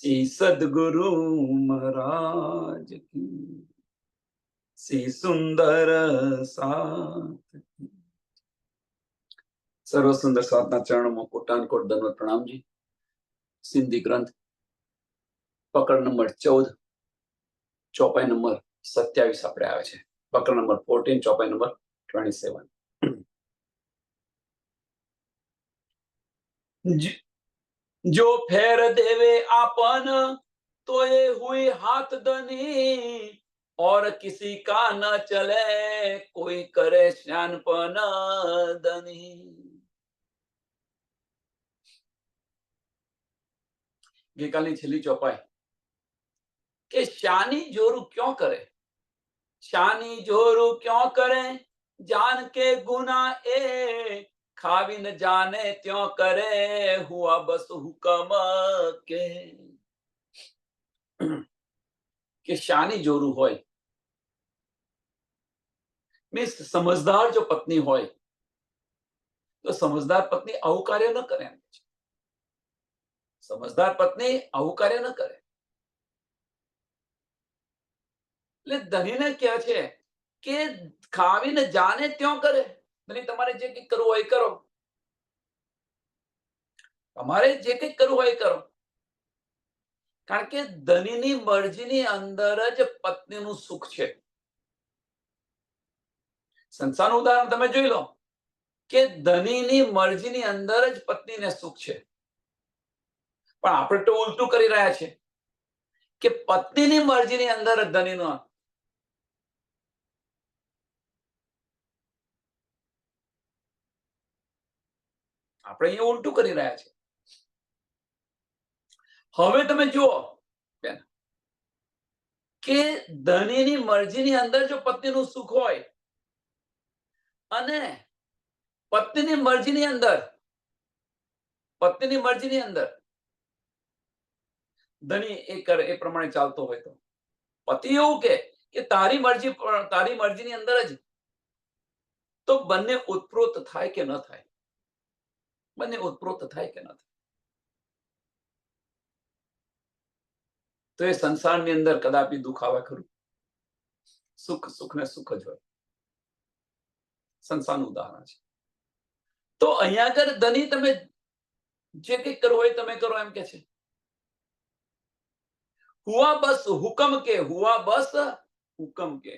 શ્રી સદગુરુ મહારાજ કી, શ્રી સુંદર સાથ કી. સર્વ સુંદર સાધના ચરણોમાં કોટાનકોટ દંડવત પ્રણામજી. સિંધી ગ્રંથ પકડ નંબર 14, ચોપાઈ નંબર 27 આપણે આવે છે. પકડ નંબર 14, ચોપાઈ નંબર 27. जो फेर देवे आपन तो ये हुई हाथ धनी, और किसी का न चले कोई करे श्यानपन धनी. ગઈકાલની છેલ્લી ચોપાઈ કે શાની જોરું ક્यों કરે, શાની જોરું ક્यों કરે, જાન કે ગુના એ ખાવી ન જાને ત્यों કરે, હુઆ બસ હુકમ કે શાની જોરું હોય, મીન્સ સમજદાર જો પત્ની હોય તો સમજદાર પત્ની આવું કાર્ય ન કરે. સમજદાર પત્ની આવું કાર્ય ન કરે. એટલે ધણીને કહે છે કે ખાવીને જાને ત્यों કરે. ધણી, તમારે જે કંઈક કરવું હોય કરો, તમારે જે કંઈક કરવું હોય કરો. કારણ કે ધણીની મરજીની અંદર જ પત્નીનું સુખ છે. સંસારનું ઉદાહરણ તમે જોઈ લો કે ધણીની મરજીની અંદર જ પત્નીને સુખ છે. પણ આપણે તો ઉલટું કરી રહ્યા છે કે પત્નીની મરજીની અંદર જ ધણીનો. આપણે અહીંયા ઉલટું કરી રહ્યા છે. હવે તમે જુઓ બેન કે ધણીની મરજીની અંદર જો પત્નીનું સુખ હોય અને પત્નીની મરજીની અંદર ધણી એ કરે એ પ્રમાણે ચાલતો હોય તો પતિ એવું કે તારી મરજીની અંદર જ, તો બંને ઉત્પ્રોત થાય કે ન થાય? બંને ઉત્પ્રોત થાય કે ન થાય? તો એ સંસારની અંદર કદાપી દુઃખ આવે ખરું? સુખ ને સુખ જ હોય. સંસારનું ઉદાહરણ છે. તો અહીંયા આગળ ધણી તમે જે કંઈક કરવું હોય તમે કરો એમ કે છે. હુઆ બસ હુકમ કે, હુઆ બસ હુકમ કે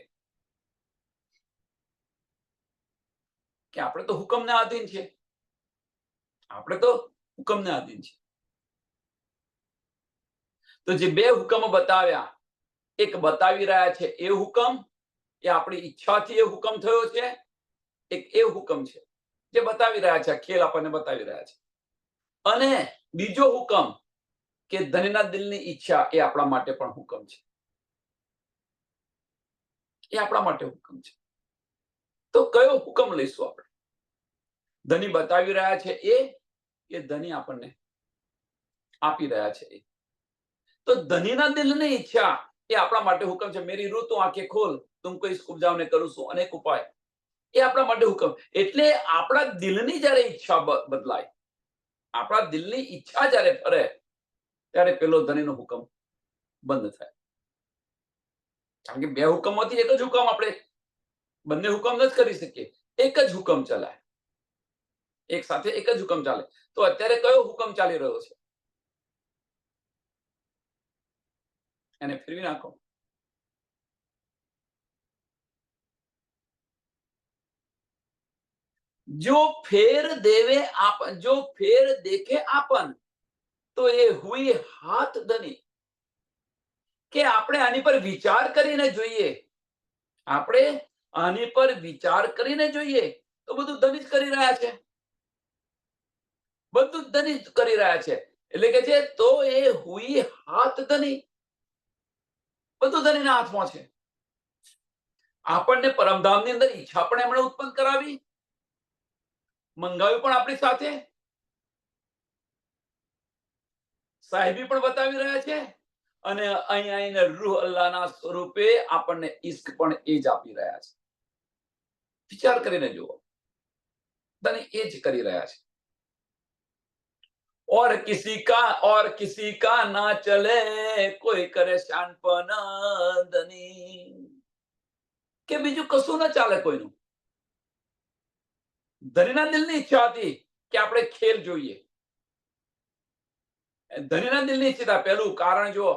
આપણે તો હુકમને આધીન છે. આપણે તો હુકમને આધીન છે. તો જે બે હુકમ બતાવ્યા, એક બતાવી રહ્યા છે એ હુકમ, એ આપણી ઈચ્છાથી એ હુકમ થયો છે. એક એ હુકમ છે જે બતાવી રહ્યા છે, ખેલ આપણને બતાવી રહ્યા છે. અને બીજો હુકમ કે ધણીના દિલની ઈચ્છા, એ આપણા માટે પણ હુકમ છે. એ આપણા માટે હુકમ છે. તો કયો હુકમ લઈશું આપણે? ધણી બતાવી રહ્યા છે એ ધણી આપણને આપી રહ્યા છે એ. તો ધણીના દિલની ઈચ્છા એ આપણા માટે હુકમ છે. મેરી રૂ તું આંખે ખોલ, તુમકો ઇશ્ક ઉપજાવને કરું છું અનેક ઉપાય. એ આપણા માટે હુકમ. એટલે આપણા દિલની જયારે ઈચ્છા બદલાય, આપણા દિલની ઈચ્છા જયારે ફરે, ત્યારે પેલો ધણીનો હુકમ બંધ થાય. કારણ કે બે હુકમમાંથી એક જ હુકમ, આપણે બંને હુકમ ન જ કરી શકીએ. એક જ હુકમ ચલાય, એક સાથે એક જ હુકમ ચાલે. તો અત્યારે કયો હુકમ ચાલી રહ્યો છે એને ફેરવી નાખો. જો ફેર દેખે આપન તો એ હુઈ હાથ ધની. કે આપણે આની પર વિચાર કરીને જોઈએ, આપણે આની પર વિચાર કરીને જોઈએ તો બધું ધણી જ કરી રહ્યા છે. બધું જ ધણી જ કરી રહ્યા છે. એટલે કે છે તો એ હુઈ હાથ ધની, બધું ધણીના હાથમાં છે. આપણને પરમધામની અંદર ઈચ્છા પણ એમણે ઉત્પન્ન કરાવી, મંગાવ્યું પણ આપણી સાથે, સાહેબી પણ બતાવી રહ્યા છે, અને અહીંયા રૂહ અલ્લાહના સ્વરૂપે આપણને ઈશ્ક પણ એ જ આપી રહ્યા છે. વિચાર કરીને જુઓ, ધણી એ જ કરી રહ્યા છે. और किसी का ना चले, કોઈ કરે શાનપન ધની. કે બીજું કશું ના ચાલે કોઈનું. ધનીના દિલની ઈચ્છા હતી કે આપણે ખેલ જોઈએ. ધનીના દિલની ઈચ્છા, પહેલું કારણ જો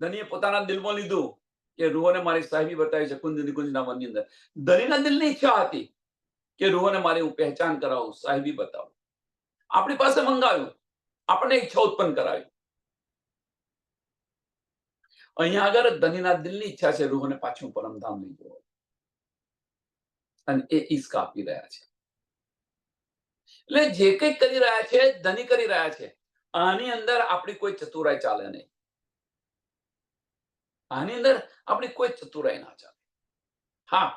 ધનીએ પોતાના દિલમાં લીધું કે રૂહોને મારી સાહેબી બતાવી છે કુંજ નિકુંજના વનની અંદર. ધનીના દિલની ઈચ્છા હતી કે રૂહોને મારી હું પહેચાન કરાવું, સાહેબી બતાવું. આપણી પાસે મંગાવ્યું, આપણને ઈચ્છા ઉત્પન્ન કરાવી. અહીંયા આગળ ધનીના દિલની ઈચ્છા છે રૂહોને પાછું પરમધામ લઈ જવો, અને એ ઈશ્ક આપી રહ્યા છે. એટલે જે કંઈ કરી રહ્યા છે ધની કરી રહ્યા છે. આની અંદર આપણી કોઈ ચતુરાઈ ચાલે નહીં. આની અંદર આપણી કોઈ ચતુરાઈ ના ચાલે. હા,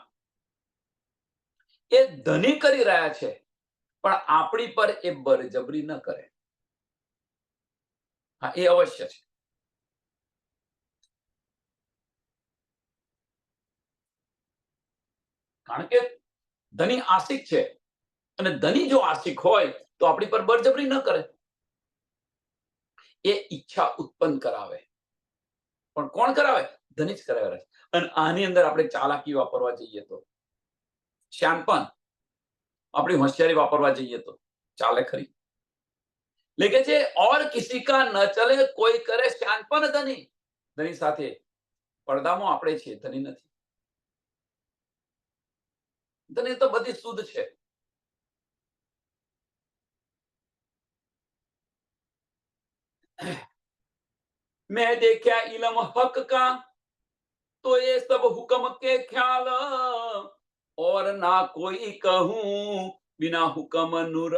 એ ધની કરી રહ્યા છે, પણ આપણી પર એ બળજબરી ન કરે. હા, એ અવશ્ય છે. કારણ કે ધની આશિક છે, અને ધની જો આશિક હોય તો આપણી પર બળજબરી ન કરે. એ ઈચ્છા ઉત્પન્ન કરાવે, પણ કોણ કરાવે? ધની જ કરાવે. અને આની અંદર આપણે ચાલાકી વાપરવા જઈએ તો, શાનપણ, આપણી હોશિયારી વાપરવા જઈએ તો ચાલે ખરી. લેખે છે ઓર કિસી કા ન ચલે, કોઈ કરે શાનપન ધની. ધની સાથે પડદામાં આપણે છીએ, ધની નથી. ધની તો બધી શુદ્ધ છે. मैं देखा इलम हक का तो ये सब हुक्म के ख्याल, और ना कोई कहूं बिना हुक्म नूर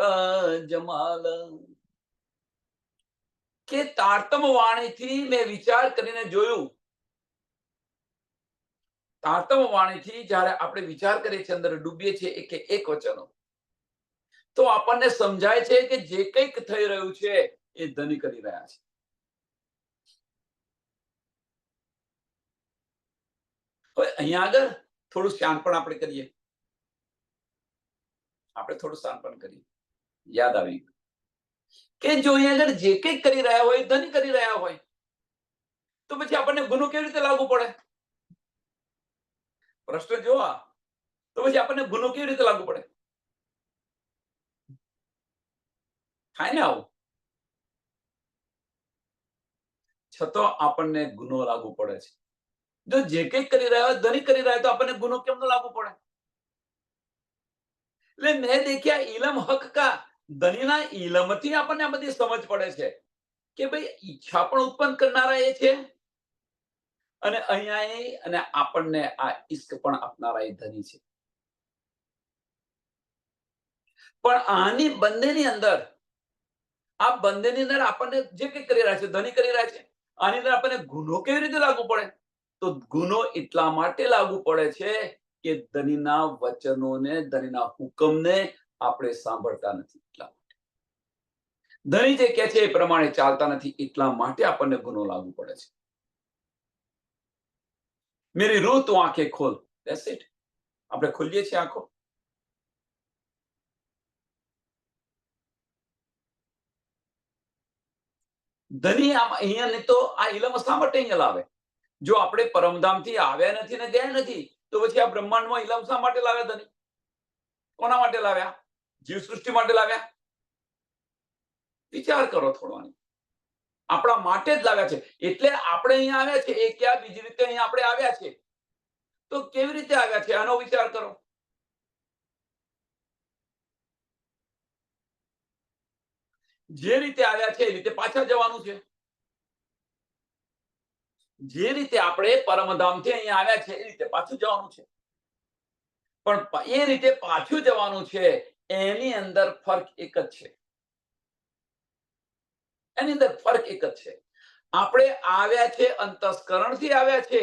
जमाल. કે તારતમ વાણીથી મેં વિચાર કરીને જોયું. તારતમ વાણીથી જ્યારે આપણે વિચાર કરીએ છીએ, અંદર ડૂબીએ છીએ એક વચનો, તો આપણને સમજાય છે કે જે કંઈક થઈ રહ્યું છે એ ધની કરી રહ્યા છે. હવે અહીંયા આગળ થોડું શાનપણ આપણે કરીએ. આપણે થોડું શાનપણ કરીએ. યાદ આવી ગયું કે જો અહીંયા આગળ જે કંઈક કરી રહ્યા હોય, ધની કરી રહ્યા હોય, તો પછી આપણને ગુનો કેવી રીતે લાગુ પડે? પ્રશ્ન જો આ, તો પછી આપણને ગુનો કેવી રીતે લાગુ પડે? થાય ને આવું? છતાં આપણને ગુનો લાગુ પડે છે. જો જે કંઈક કરી રહ્યા હોય, ધની કરી રહ્યા, તો આપણને ગુનો કેમ ન લાગુ પડે? એટલે મેં દેખ્યા ઇલમ હક કા, ધનીના ઇલમથી આપણને આ બધી સમજ પડે છે કે ભાઈ ઈચ્છા પણ ઉત્પન્ન કરનારા એ છે, અને અહીંયા અને આપણને આ ઈશ્ક પણ આપનારા એ ધની છે. પણ આની બંનેની અંદર, આ બંનેની અંદર આપણને જે કંઈ કરી રહ્યા છે, ધની કરી રહ્યા છે, આની અંદર આપણને ગુનો કેવી રીતે લાગુ પડે? તો ગુનો એટલા માટે લાગુ પડે છે કે ધનીના વચનોને, ધનીના હુકમને આપણે સાંભળતા નથી. એટલા માટે ધની જે કહે છે એ પ્રમાણે ચાલતા નથી, એટલા માટે આપણને ગુનો લાગુ પડે છે. મેરી રૂહ તું આંખે ખોલ, ધેટ્સ ઇટ. આપણે ખોલીએ છીએ આંખો. ધની અહીંયા તો આ ઇલમ શા માટે અહીંયા લાવે? જો આપણે પરમધામથી આવ્યા નથી ને ગયા નથી, તો પછી આ બ્રહ્માંડમાં ઇલમ શા માટે લાવ્યા ધની? કોના માટે લાવ્યા? જીવ સૃષ્ટિ માટે લાવ્યા? વિચાર કરો થોડો. આપણા માટે જ લાવ્યા છે. એટલે આપણે અહીંયા આવ્યા છે. એ ક્યાં બીજી રીતે અહીંયા આપણે આવ્યા છે, તો કેવી રીતે આવ્યા છે આનો વિચાર કરો. જે રીતે આવ્યા છે એ રીતે પાછા જવાનું છે. જે રીતે આપણે પરમધામથી અહીંયા આવ્યા છે એ રીતે પાછું જવાનું છે. પણ એ રીતે પાછું જવાનું છે, એની અંદર ફરક એક જ છે. એની અંદર ફરક એક જ છે. આપણે આવ્યા છે અંતસ્કરણથી આવ્યા છે,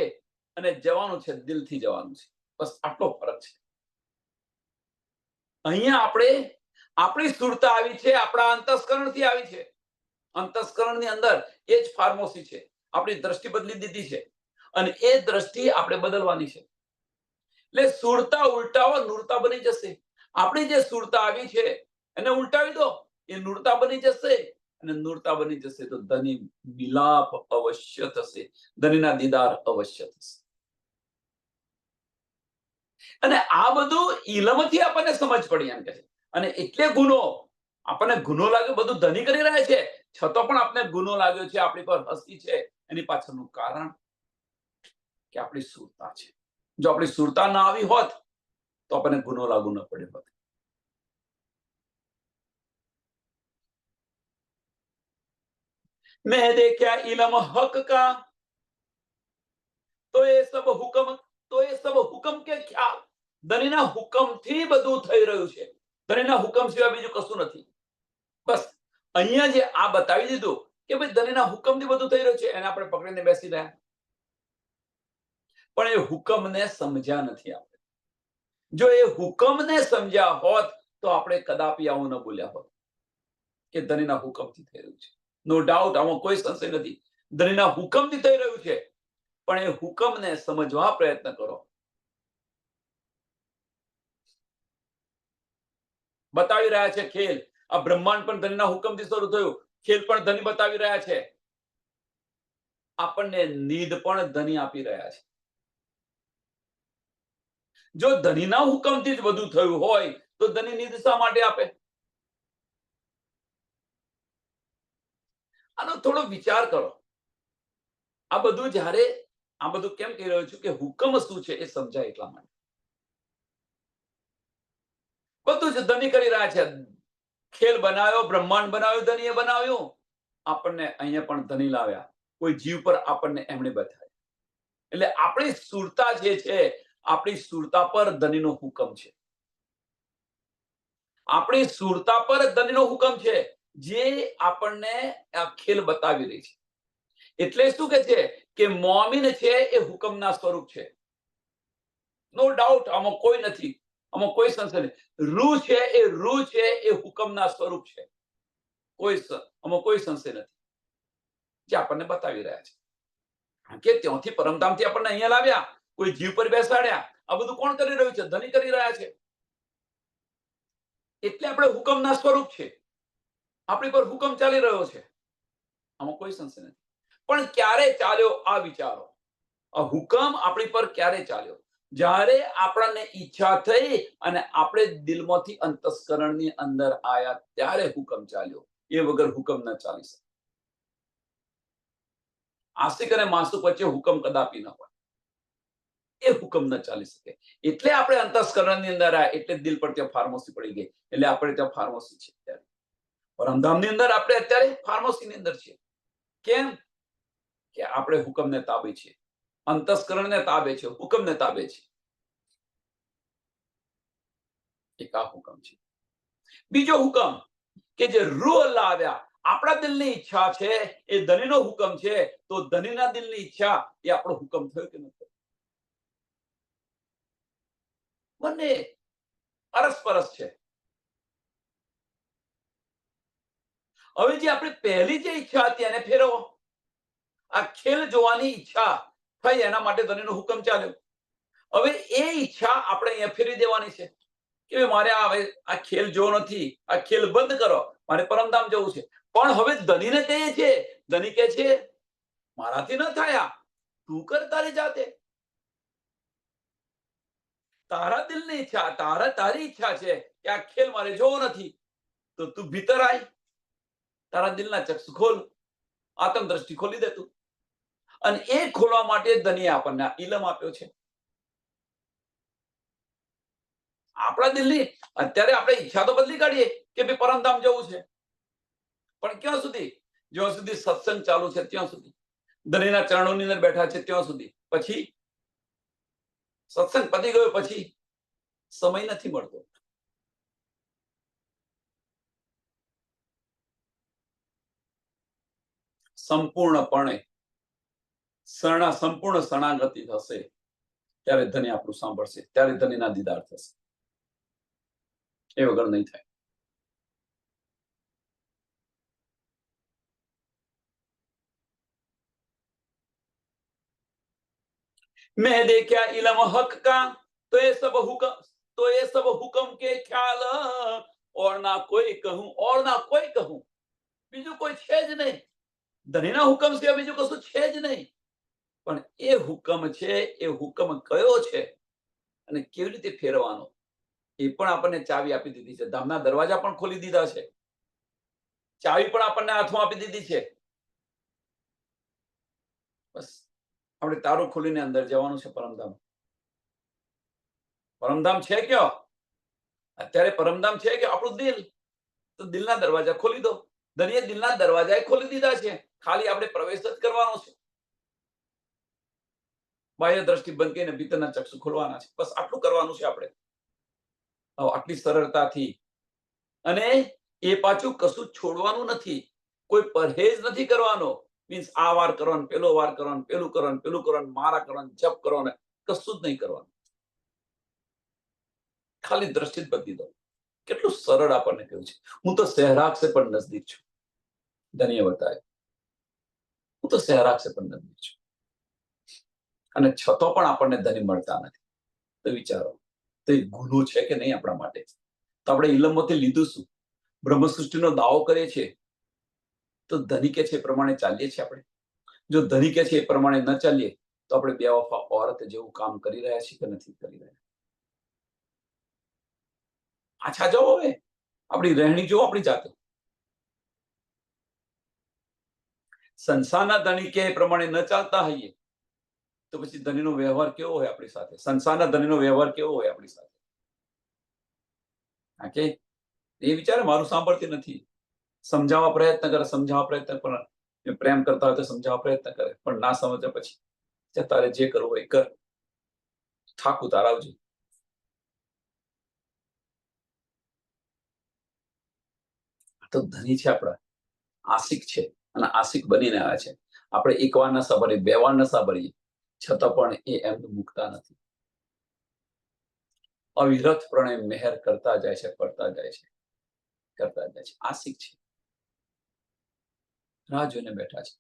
અને જવાનું છે દિલથી જવાનું છે. બસ આટલો ફરક છે. અહીંયા આપણે આપણી સ્થૂળતા આવી છે, આપણા અંતસ્કરણથી આવી છે. અંતસ્કરણની અંદર એ જ ફાર્મોસી છે. આપણી દ્રષ્ટિ બદલી દીધી છે, અને એ દ્રષ્ટિ આપણે બદલવાની છે. એટલે સ્થૂળતા ઉલટાવો નૂરતા બની જશે. આપણી જે સ્થૂળતા આવી છે એને ઉલટાવી દો, એ નૂરતા બની જશે. અને નૂરતા બની જશે તો ધની મિલાપ અવશ્ય થશે, ધનીના દીદાર અવશ્ય થશે. અને આ બધું ઇલમથી આપણને સમજ પડી એમ કે છે. અને એટલે ગુનો આપણને ગુનો લાગ્યો, બધું ધની કરી રહ્યા છે છતાં પણ આપણે ગુનો લાગ્યો છે, આપણી પર હસી છે. એની પાછળનું કારણ કે આપણી સુરતા છે. જો આપણી સુરતા ના આવી હોત તો આપણને ગુનો લાગુ ન પડ્યો હોત. મેં દેખ્યા ઇલમ હક કા તો એ સબ હુકમ કે ખ્યાલ. ધનીના હુકમથી બધું થઈ રહ્યું છે. ધનીના હુકમ સિવાય બીજું કશું નથી. બસ અહીંયા જે આ બતાવી દીધું કે ભાઈ ધનીના હુકમથી બધું થઈ રહ્યું છે, એને આપણે પકડીને બેસી રહ્યા. પણ એ હુકમને સમજ્યા નથી આપણે. જો એ હુકમને સમજ્યા હોત તો આપણે કદાપી આવું ન બોલ્યા હોત કે ધનીના હુકમથી થઈ રહ્યું છે. નો ડાઉટ, આમાં કોઈ સંશય નથી. ધનીના હુકમથી થઈ રહ્યું છે, પણ એ હુકમને સમજવા પ્રયત્ન કરો. બતાવી રહ્યા છે ખેલ. આ બ્રહ્માંડ પણ ધનીના હુકમથી શરૂ થયું. ખેલ પણ ધની બતાવી રહ્યા છે. આપણને નીંદ પણ ધની આપી રહ્યા છે. જો ધનીના હુકમથી જ બધું થયું હોય તો ધની નીંદ શા માટે આપે? આનો થોડો વિચાર કરો. આ બધું કેમ કહી રહ્યો છું કે હુકમ શું છે એ સમજાય એટલા માટે. બધું જ ધની કરી રહ્યા છે. ખેલ બનાવ્યો, બ્રહ્માંડ બનાવ્યું, ધનીએ બનાવ્યું. આપણને અહીંયા પણ ધની લાવ્યા. કોઈ જીવ પર આપણને એમણે બતાવ્યા. એટલે આપણી સુરતા જે છે, આપણી સુરતા પર ધનીનો હુકમ છે. આપણી સુરતા પર ધનીનો હુકમ છે, જે આપણને આ ખેલ બતાવી રહી છે. એટલે શું કે છે કે મોમિન છે એ હુકમના સ્વરૂપ છે. નો ડાઉટ, આમાં કોઈ નથી, આમાં કોઈ સંશય નથી. રૂહ છે એ હુકમના સ્વરૂપ છે. આમાં કોઈ સંશય નથી, જે આપણને બતાવી રહ્યા છે. કે ત્યાંથી પરમધામથી આપણને અહીંયા લાવ્યા, કોઈ જીવ પર બેસાડ્યા. આ બધું કોણ કરી રહ્યું છે? ધની કરી રહ્યા છે. એટલે આપણે હુકમના સ્વરૂપ છે. આપણી પર હુકમ ચાલી રહ્યો છે. આમાં કોઈ સંશય નથી. પણ ક્યારે ચાલ્યો આ વિચારો? આ હુકમ આપણી પર ક્યારે ચાલ્યો? જ્યારે આપણને ઈચ્છા થઈ અને આપણે દિલમાંથી અંતસ્કરણની અંદર આયા ત્યારે હુકમ ચાલ્યો. એ વગર હુકમ ન ચાલી શકે. આશિક અને માસુક વચ્ચે હુકમ કદાપી ન હોય. એ હુકમ ન ચાલી શકે. એટલે આપણે અંતસ્કરણની અંદર આયા, એટલે દિલ પર ત્યાં ફાર્મસી પડી ગઈ. એટલે આપણે ત્યાં ફાર્મસી છે અત્યારે. પરમધામની અંદર આપણે અત્યારે ફાર્મસીની અંદર છે. કેમ? કે આપણે હુકમને તાબે છે, અંતસ્કરણને તાબે છે, હુકમને તાબે છે. એક આ હુકમ છે. બીજો હુકમ કે જે રૂહ અલ્લાહ આવ્યા, આપણા દિલની ઈચ્છા છે, એ ધનીનો હુકમ છે. તો ધનીના દિલની ઈચ્છા એ આપણો હુકમ થયો કે નથી? બંને અરસપરસ છે. હવે જે આપણી પહેલી જે ઈચ્છા હતી એને ફેરવો. આ ખેલ જોવાની ઈચ્છા થઈ, એના માટે ધનીનો હુકમ ચાલ્યો. હવે એ ઈચ્છા આપણે અહીંયા ફેરવી દેવાની છે કે મારે આ ખેલ જોવો નથી, આ ખેલ બંધ કરો, મારે પરમધામ જવું છે. પણ હવે ધનીને કહીએ છીએ, ધની કહે છે મારાથી ન થયા, તું કર તારી જાતે. તારા દિલની ઈચ્છા, તારી ઈચ્છા છે કે આ ખેલ મારે જોવો નથી, તો તું ભીતર આય, તારા દિલના ચક્ષુ ખોલ, આત્મ દ્રષ્ટિ ખોલી દે તું. અને એ ખોલવા માટે ધનીએ આપણને ઇલમ આપ્યો છે. આપણા દિલની અત્યારે આપણે ઈચ્છા તો બદલી કાઢીએ કે ભાઈ પરમધામ જવું છે, પણ ક્યાં સુધી? જ્યાં સુધી સત્સંગ ચાલુ છે ત્યાં સુધી, ધનીના ચરણોની અંદર બેઠા છે ત્યાં સુધી. પછી સત્સંગ પતી ગયો પછી સમય નથી મળતો. સંપૂર્ણપણે સંપૂર્ણ શરણાગતિ થશે ત્યારે ધની આપણું સાંભળશે, ત્યારે ધનીના દીદાર થશે. એ વગર નહીં થાય. मैं देखा इलम हक का तो ये सब हुक्म के ख्याल, और ना कोई कहूं બીજું કોઈ છે જ નહીં. ધણીના હુકમ સિવાય બીજું કશું છે જ નહીં. પણ એ હુકમ છે, એ હુકમ કયો છે અને કેવી રીતે ફેરવાનો, એ પણ આપણને ચાવી આપી દીધી છે. ધામના દરવાજા પણ ખોલી દીધા છે. ચાવી પણ આપણને હાથમાં આપી દીધી છે. બસ આપણે તારું ખોલીને અંદર જવાનું છે પરમધામ. પરમધામ છે કયો? અત્યારે પરમધામ છે કે આપણું દિલ. તો દિલના દરવાજા ખોલી દો. ધણીએ દિલના દરવાજા ખોલી દીધા છે. ખાલી આપણે પ્રવેશ જ કરવાનો છે. બાહ્ય દ્રષ્ટિ બંધ કરીને ભીતરના ચક્ષુ ખોલવાના છે. બસ આટલું કરવાનું છે આપણે. આટલી સરળતાથી. અને એ પાછું કશું છોડવાનું નથી. કોઈ પરહેજ નથી કરવાનો. મીન્સ આ વાર કરવાનું, પેલો વાર કરવાનું, પેલું કરવાનું, પેલું કરવાનું, મારા કરવાનું, જપ કરવાનું, કશું જ નહીં કરવાનું. ખાલી દ્રષ્ટિ જ બદલી દો. કેટલું સરળ આપણને કહ્યું છે. હું તો સહેરાગ સે પણ નજદીક છું. ધણીએ બતાવ્યું. હું તો સહેરાગ સે પણ નજદીક છું. અને છતો પણ આપણને ધણી મળતા નથી. તો વિચારો, તો એ ગુનો છે કે નહીં આપણા માટે? તો આપણે ઇલમોથી લીધું શું? બ્રહ્મ સૃષ્ટિનો દાવો કરીએ છીએ તો ધણી કે છે એ પ્રમાણે ચાલીએ છીએ આપણે. જો ધણી કે છે એ પ્રમાણે ન ચાલીએ તો આપણે બેવફા ઓરત જેવું કામ કરી રહ્યા છીએ કે નથી કરી રહ્યા? પાછા જાઓ હવે. આપણી રહેણી જો આપણી જાતે. સંસારના ધણી કે એ પ્રમાણે ન ચાલતા હોઈએ તો પછી ધણીનો વ્યવહાર કેવો હોય આપણી સાથે? સંસારના ધણીનો વ્યવહાર કેવો હોય આપણી સાથે? હા કે એ વિચારે મારું સાંભળતી નથી. સમજાવવા પ્રયત્ન કરે, સમજાવવા પ્રયત્ન, પણ પ્રેમ કરતા હોય તો સમજાવવા પ્રયત્ન કરે, પણ ના સમજે પછી તારે જે કરવું હોય કર, થાક ઉતારાવજે. તો ધણી છે આપણા, આશિક છે, અને આશિક બનીને આવ્યા છે. આપણે એક વાર ન સાંભળીએ, બે વાર ન સાંભળીએ, છતાં પણ એ એમનું મુકતા નથી. અવિરતપણે મહેર કરતા જાય છે, કરતા જાય છે, કરતા જાય છે. આશિક છે, રાહ જોઈને બેઠા છે.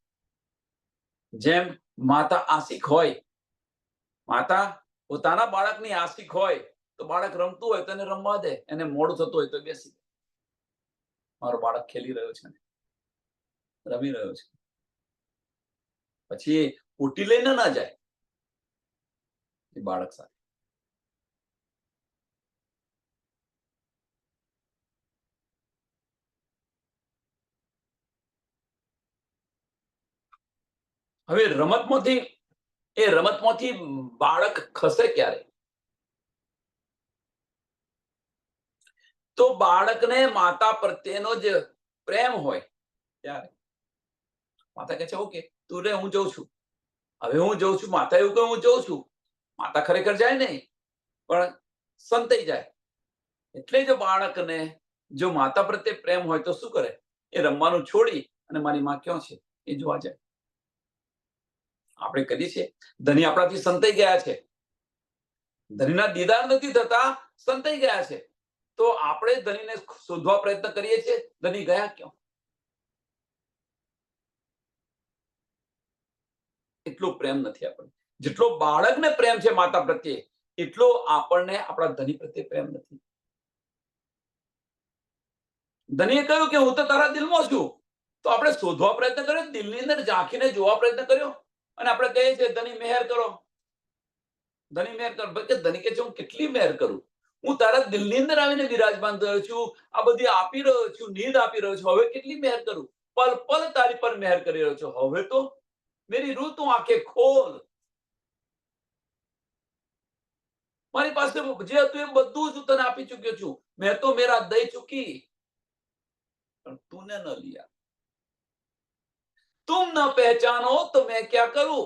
જેમ માતા આશિક હોય, માતા પોતાના બાળકની આશિક હોય, તો બાળક રમતું હોય તો એને રમવા દે, એને મોડું થતું હોય તો બેસી દે. મારો બાળક ખેલી રહ્યો છે, રમી રહ્યો છે. પછી ઉટી લઈને ના જાય એ બાળક સાથે. હવે રમતમાંથી બાળક ખસે ક્યારે? તો બાળકને માતા પ્રત્યેનો જ પ્રેમ હોય ત્યારે. માતા કહે છે ઓકે તું રે, હું જઉં છું. હવે હું જઉં છું, માતા એવું કહે હું જઉં છું. માતા ખરેખર જાય નહીં, પણ સંતાઈ જાય. એટલે જો બાળકને જો માતા પ્રત્યે પ્રેમ હોય તો શું કરે? એ રમવાનું છોડી અને મારી માં ક્યાં છે એ જોવા જાય. આપણે કરીએ છીએ. ધણી આપણાથી સંતાઈ ગયા છે, ધણીના દીદાર નથી થતા, સંતાઈ ગયા છે. તો આપણે ધણીને શોધવા પ્રયત્ન કરીએ છીએ, ધણી ગયા ક્યાં? એટલો પ્રેમ નથી આપણને. જેટલો બાળકને પ્રેમ છે માતા પ્રત્યે, એટલો આપણને આપણા ધણી પ્રત્યે પ્રેમ નથી. ધણીએ કહ્યું કે હું તો તારા દિલમાં છું. તો આપણે શોધવા પ્રયત્ન કર્યો, દિલની અંદર ઝાંખીને જોવા પ્રયત્ન કર્યો, અને આપણે કહીએ છીએ ધણી મહેર કરો, ધણી મહેર કરો. કે ધણી કે છે હું કેટલી મહેર કરું? હું તારા દિલની અંદર આવીને વિરાજમાન થયો છું, આ બધી આપી રહ્યો છું, નીંદ આપી રહ્યો છું. હવે કેટલી મહેર કરું? પલ પલ તારી પર મહેર કરી રહ્યો છું. હવે તો મેરી રૂહ તું આંખે ખોલ. મારી પાસે જે હતું એ બધું જ તને આપી ચુક્યો છું. મેં તો મેરા દઈ ચૂકી, પણ તूने ન लिया. तुम न पहचानो तो मैं क्या करूं?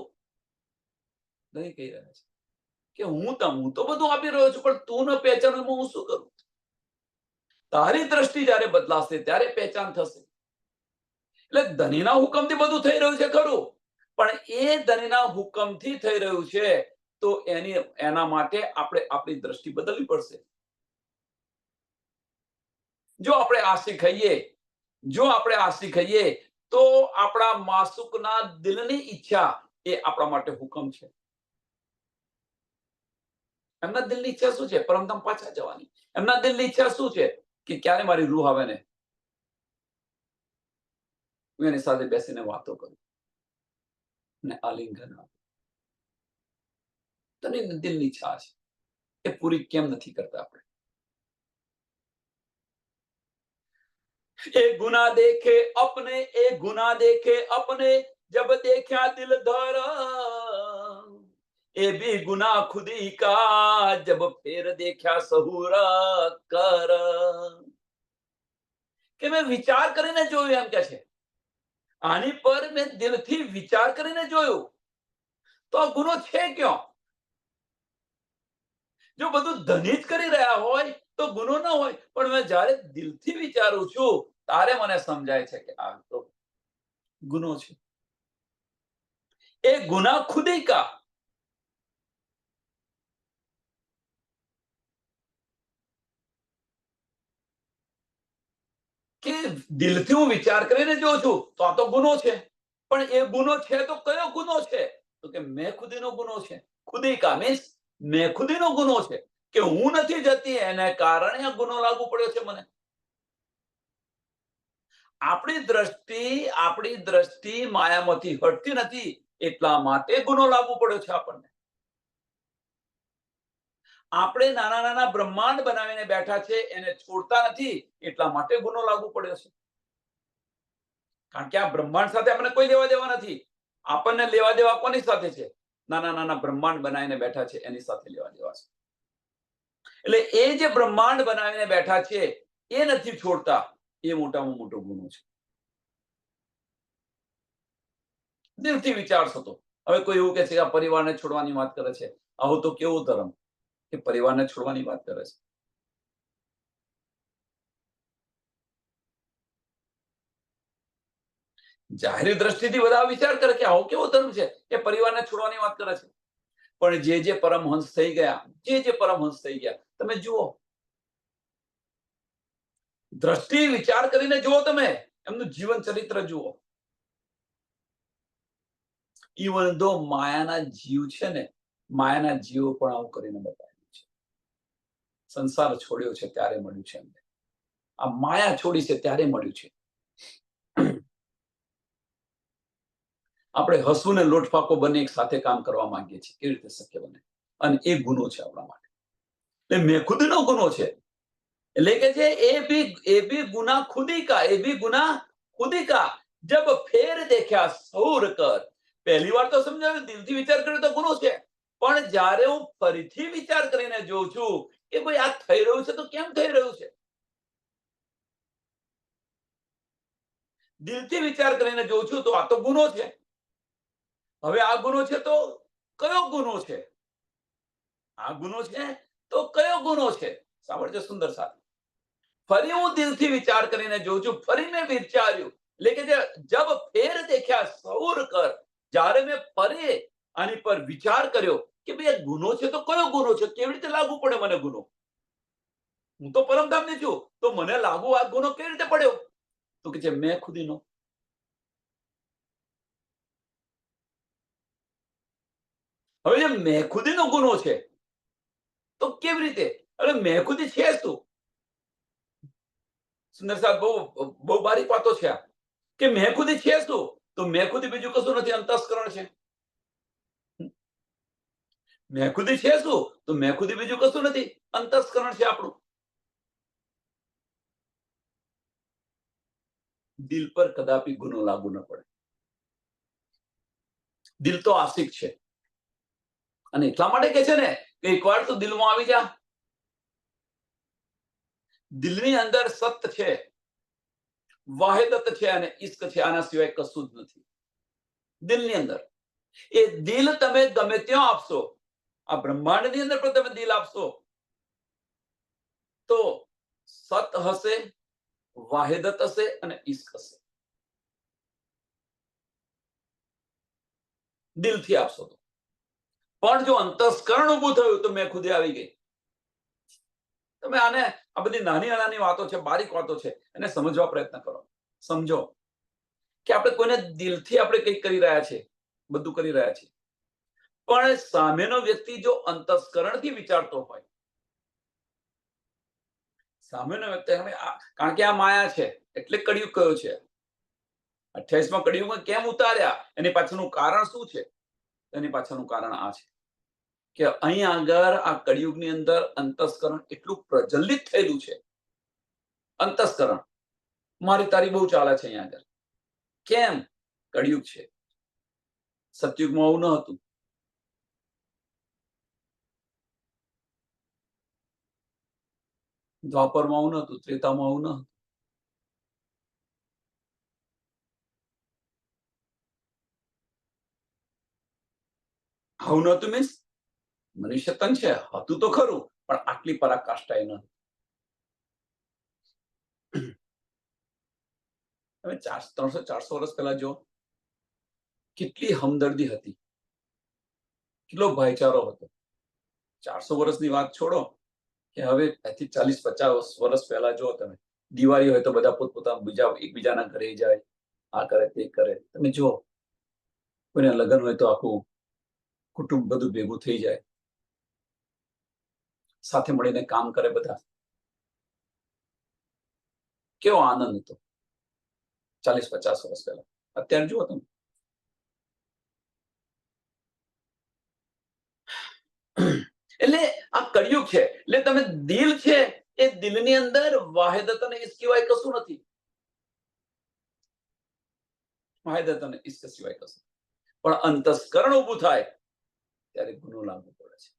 નહીં કહી રહ્યા છે કે હું તો બધું આપી રહ્યો છું, પણ તું ન પહેચાનો હું શું કરું? તારી દ્રષ્ટિ જ્યારે બદલાશે ત્યારે પહેચાન થશે. એટલે ધણીના હુકમથી બધું થઈ રહ્યું છે ખરું, પણ એ ધણીના હુકમથી થઈ રહ્યું છે તો એના માટે આપણે આપણી દ્રષ્ટિ બદલવી પડશે. જો આપણે આશિક હઈએ તો આપણા માસુકના દિલની ઈચ્છા એ આપણા માટે હુકમ છે. એમના દિલની ઈચ્છા શું છે? પરમધામ પાછા જવાની. એમના દિલની ઈચ્છા શું છે? કે ક્યારે મારી રૂહ આવે ને હું એની સાથે બેસીને વાતો કરું ને આલિંગન આપું. તને દિલની ઈચ્છા છે એ પૂરી કેમ નથી કરતા આપણે? ए गुना देखे अपने, ए गुना देखे अपने, जब देखा दिल धरा, ए भी गुना खुदी का, जब फिर देखा સહુરા કર. કે મેં વિચાર કરીને જોયું, એમ કે છે આની પર મેં દિલથી વિચાર કરીને જોયું, તો આ ગુનો છે ક્યાં? જો બધું ધની જ કરી રહ્યા હોય તો ગુનો ન હોય, પણ મેં જ્યારે દિલથી વિચારું છું તારે મને સમજાય છે કે આ તો ગુનો છે. એ ગુના ખુદી કા, કે દિલથી હું વિચાર કરીને જોઉં છું તો આ તો ગુનો છે. પણ એ ગુનો છે તો કયો ગુનો છે? તો કે મેં ખુદીનો ગુનો છે. ખુદી કા મીન્સ મેં ખુદીનો ગુનો છે, કે હું નથી જતી એને કારણે આ ગુનો લાગુ પડ્યો છે મને. આપણી દ્રષ્ટિ માયામાંથી હટતી નથી, એટલા માટે ગુનો લાગુ પડ્યો છે આપણને. આપણે નાના નાના બ્રહ્માંડ બનાવીને બેઠા છે, એને છોડતા નથી, એટલા માટે ગુનો લાગુ પડ્યો છે. કારણ કે આ બ્રહ્માંડ સાથે આપણને કોઈ લેવા દેવા નથી. આપણને લેવા દેવા કોની સાથે છે? નાના નાના બ્રહ્માંડ બનાવીને બેઠા છે એની સાથે લેવા દેવા છે. એટલે એ જે બ્રહ્માંડ બનાવીને બેઠા છે એ નથી છોડતા, એ મોટામાં મોટો ગુનો છે. દિલથી વિચારશો તો. હવે કોઈ એવું કે છે કે આ પરિવારને છોડવાની વાત કરે છે, આવો તો કેવો ધર્મ કે પરિવારને છોડવાની વાત કરે છે? જાહેર દ્રષ્ટિથી બધા વિચાર કરે કે આવો કેવો ધર્મ છે કે પરિવારને છોડવાની વાત કરે છે. પણ જે પરમહંસ થઈ ગયા, જે પરમહંસ થઈ ગયા, તમે જુઓ, દ્રષ્ટિ વિચાર કરીને જુઓ, તમે એમનું જીવન ચરિત્ર જુઓ. ઇવન ધો માયાના જીવ છે ને, માયાના જીવો પણ આવું કરીને બતાવ્યું છે. સંસાર છોડ્યો છે ત્યારે મળ્યું છે એમને. આ માયા છોડી છે ત્યારે મળ્યું છે. આપણે હસવું ને લોટફાકો બંને એક સાથે કામ કરવા માંગીએ છીએ, કેવી રીતે શક્ય બને? અને એ ગુનો છે આપણા માટે. એટલે મેં ખુદનો ગુનો છે. એટલે કે છે એ ભી ગુના ખુદી કા, એ ભી ગુના ખુદી કા, જબ ફેર દેખ્યા સૌર કર. પહેલી વાર તો સમજાવ્યું, દિલથી વિચાર કર્યો તો ગુનો છે, પણ જ્યારે હું ફરીથી વિચાર કરીને જોઉં છું કે ભાઈ આ થઈ રહ્યું છે તો કેમ થઈ રહ્યું છે, દિલથી વિચાર કરીને જોઉં છું તો આ તો ગુનો છે. હવે આ ગુનો છે તો કયો ગુનો છે? આ ગુનો છે તો કયો ગુનો છે? સાંભળજો સુંદર સાથ. ફરી હું દિલથી વિચાર કરીને જોઉં છું, ફરી મેં વિચાર્યું, એટલે કે જબ ફેર દેખ્યા સૌર કર, જ્યારે મેં ફરી આની પર વિચાર કર્યો કે ભાઈ આ ગુનો છે તો કયો ગુનો છે? કેવી રીતે લાગુ પડે મને ગુનો? હું તો પરમધામની છું, તો મને લાગુ આ ગુનો કેવી રીતે પડ્યો? તો કે છે મેં ખુદીનો. હવે જે મેં ખુદીનો ગુનો છે તો કેવી રીતે? અરે મેં ખુદી છે શું? સુંદર સાહેબ, બહુ બારીક વાતો છે આ. કે મેં ખુદી છે શું? તો મેં ખુદી બીજું કશું નથી, અંતસ્કરણ છે. મેં ખુદી છે શું? તો મેં ખુદી બીજું કશું નથી, અંતસ્કરણ છે આપણું. દિલ પર કદાપી ગુનો લાગુ ન પડે. દિલ તો આશિક છે, અને એટલા માટે કે છે ને કે એકવાર તો દિલમાં આવી જા. દિલની અંદર સત છે, વાહિદત છે અને ઇશ્ક છે, આના સિવાય કશું જ નથી દિલની અંદર. એ દિલ તમે ગમે ત્યાં આપશો, આ બ્રહ્માંડની અંદર પણ તમે દિલ આપશો તો સત હશે, વાહિદત હશે અને ઇશ્ક હશે. દિલથી આપશો તો. પણ જો અંતસ્કરણ ઊભું થયું તો મેં ખુદે આવી ગઈ. તમે આને, આ બધી નાની નાની વાતો છે, બારીક વાતો છે, એને સમજવા પ્રયત્ન કરો. સમજો કે આપણે કોઈને દિલથી આપણે કંઈક કરી રહ્યા છે, બધું કરી રહ્યા છે, પણ સામેનો વ્યક્તિ જો અંતસ્કરણથી વિચારતો હોય, સામેનો વ્યક્તિ, કારણ કે આ માયા છે એટલે કળિયુગ કયો છે, 28માં કળિયુગમાં કેમ ઉતાર્યા, એની પાછળનું કારણ શું છે? એની પાછળનું કારણ આ છે કે અહીં આગળ આ કળિયુગની અંદર અંતસ્કરણ એટલું પ્રજ્વલિત થયેલું છે. અંતસ્કરણ મારી તારી બહુ ચાલે છે અહીંયા આગળ. કેમ? કળિયુગ છે. સતયુગમાં આવું ન હતું. દ્વાપરમાં આવું ન હતું, ત્રેતામાં આવું ન હતું. આવું નતું મીન્સ મનુષ્ય તન છે, હતું તો ખરું, પણ આટલી પરાકાષ્ઠાએ ન. હવે 300-400 વર્ષ પહેલા જો કેટલી હમદર્દી હતી, કેટલો ભાઈચારો હતો. 400 વર્ષની વાત છોડો કે હવે 40-50 વર્ષ પહેલા જો તમે દિવાળી હોય તો બધા પોતપોતાના બીજા એકબીજાના ઘરે જાય, આ કરે તે કરે. તમે જો કોઈના લગ્ન હોય તો આખું કુટુંબ બધું ભેગું થઈ જાય, સાથે મળીને કામ કરે બધા. કેવો આનંદ હતો 40-50 વર્ષ પહેલા. અત્યારે જુઓ તમે, એટલે આ કળિયુગ છે. એટલે તમે દિલ છે, એ દિલની અંદર વાહિદત અને ઇશ્ક સિવાય કશું નથી. વાહિદત અને ઇશ્ક સિવાય કશું. પણ અંતસ્કરણ ઊભું થાય ત્યારે ગુનો લાગુ પડે છે.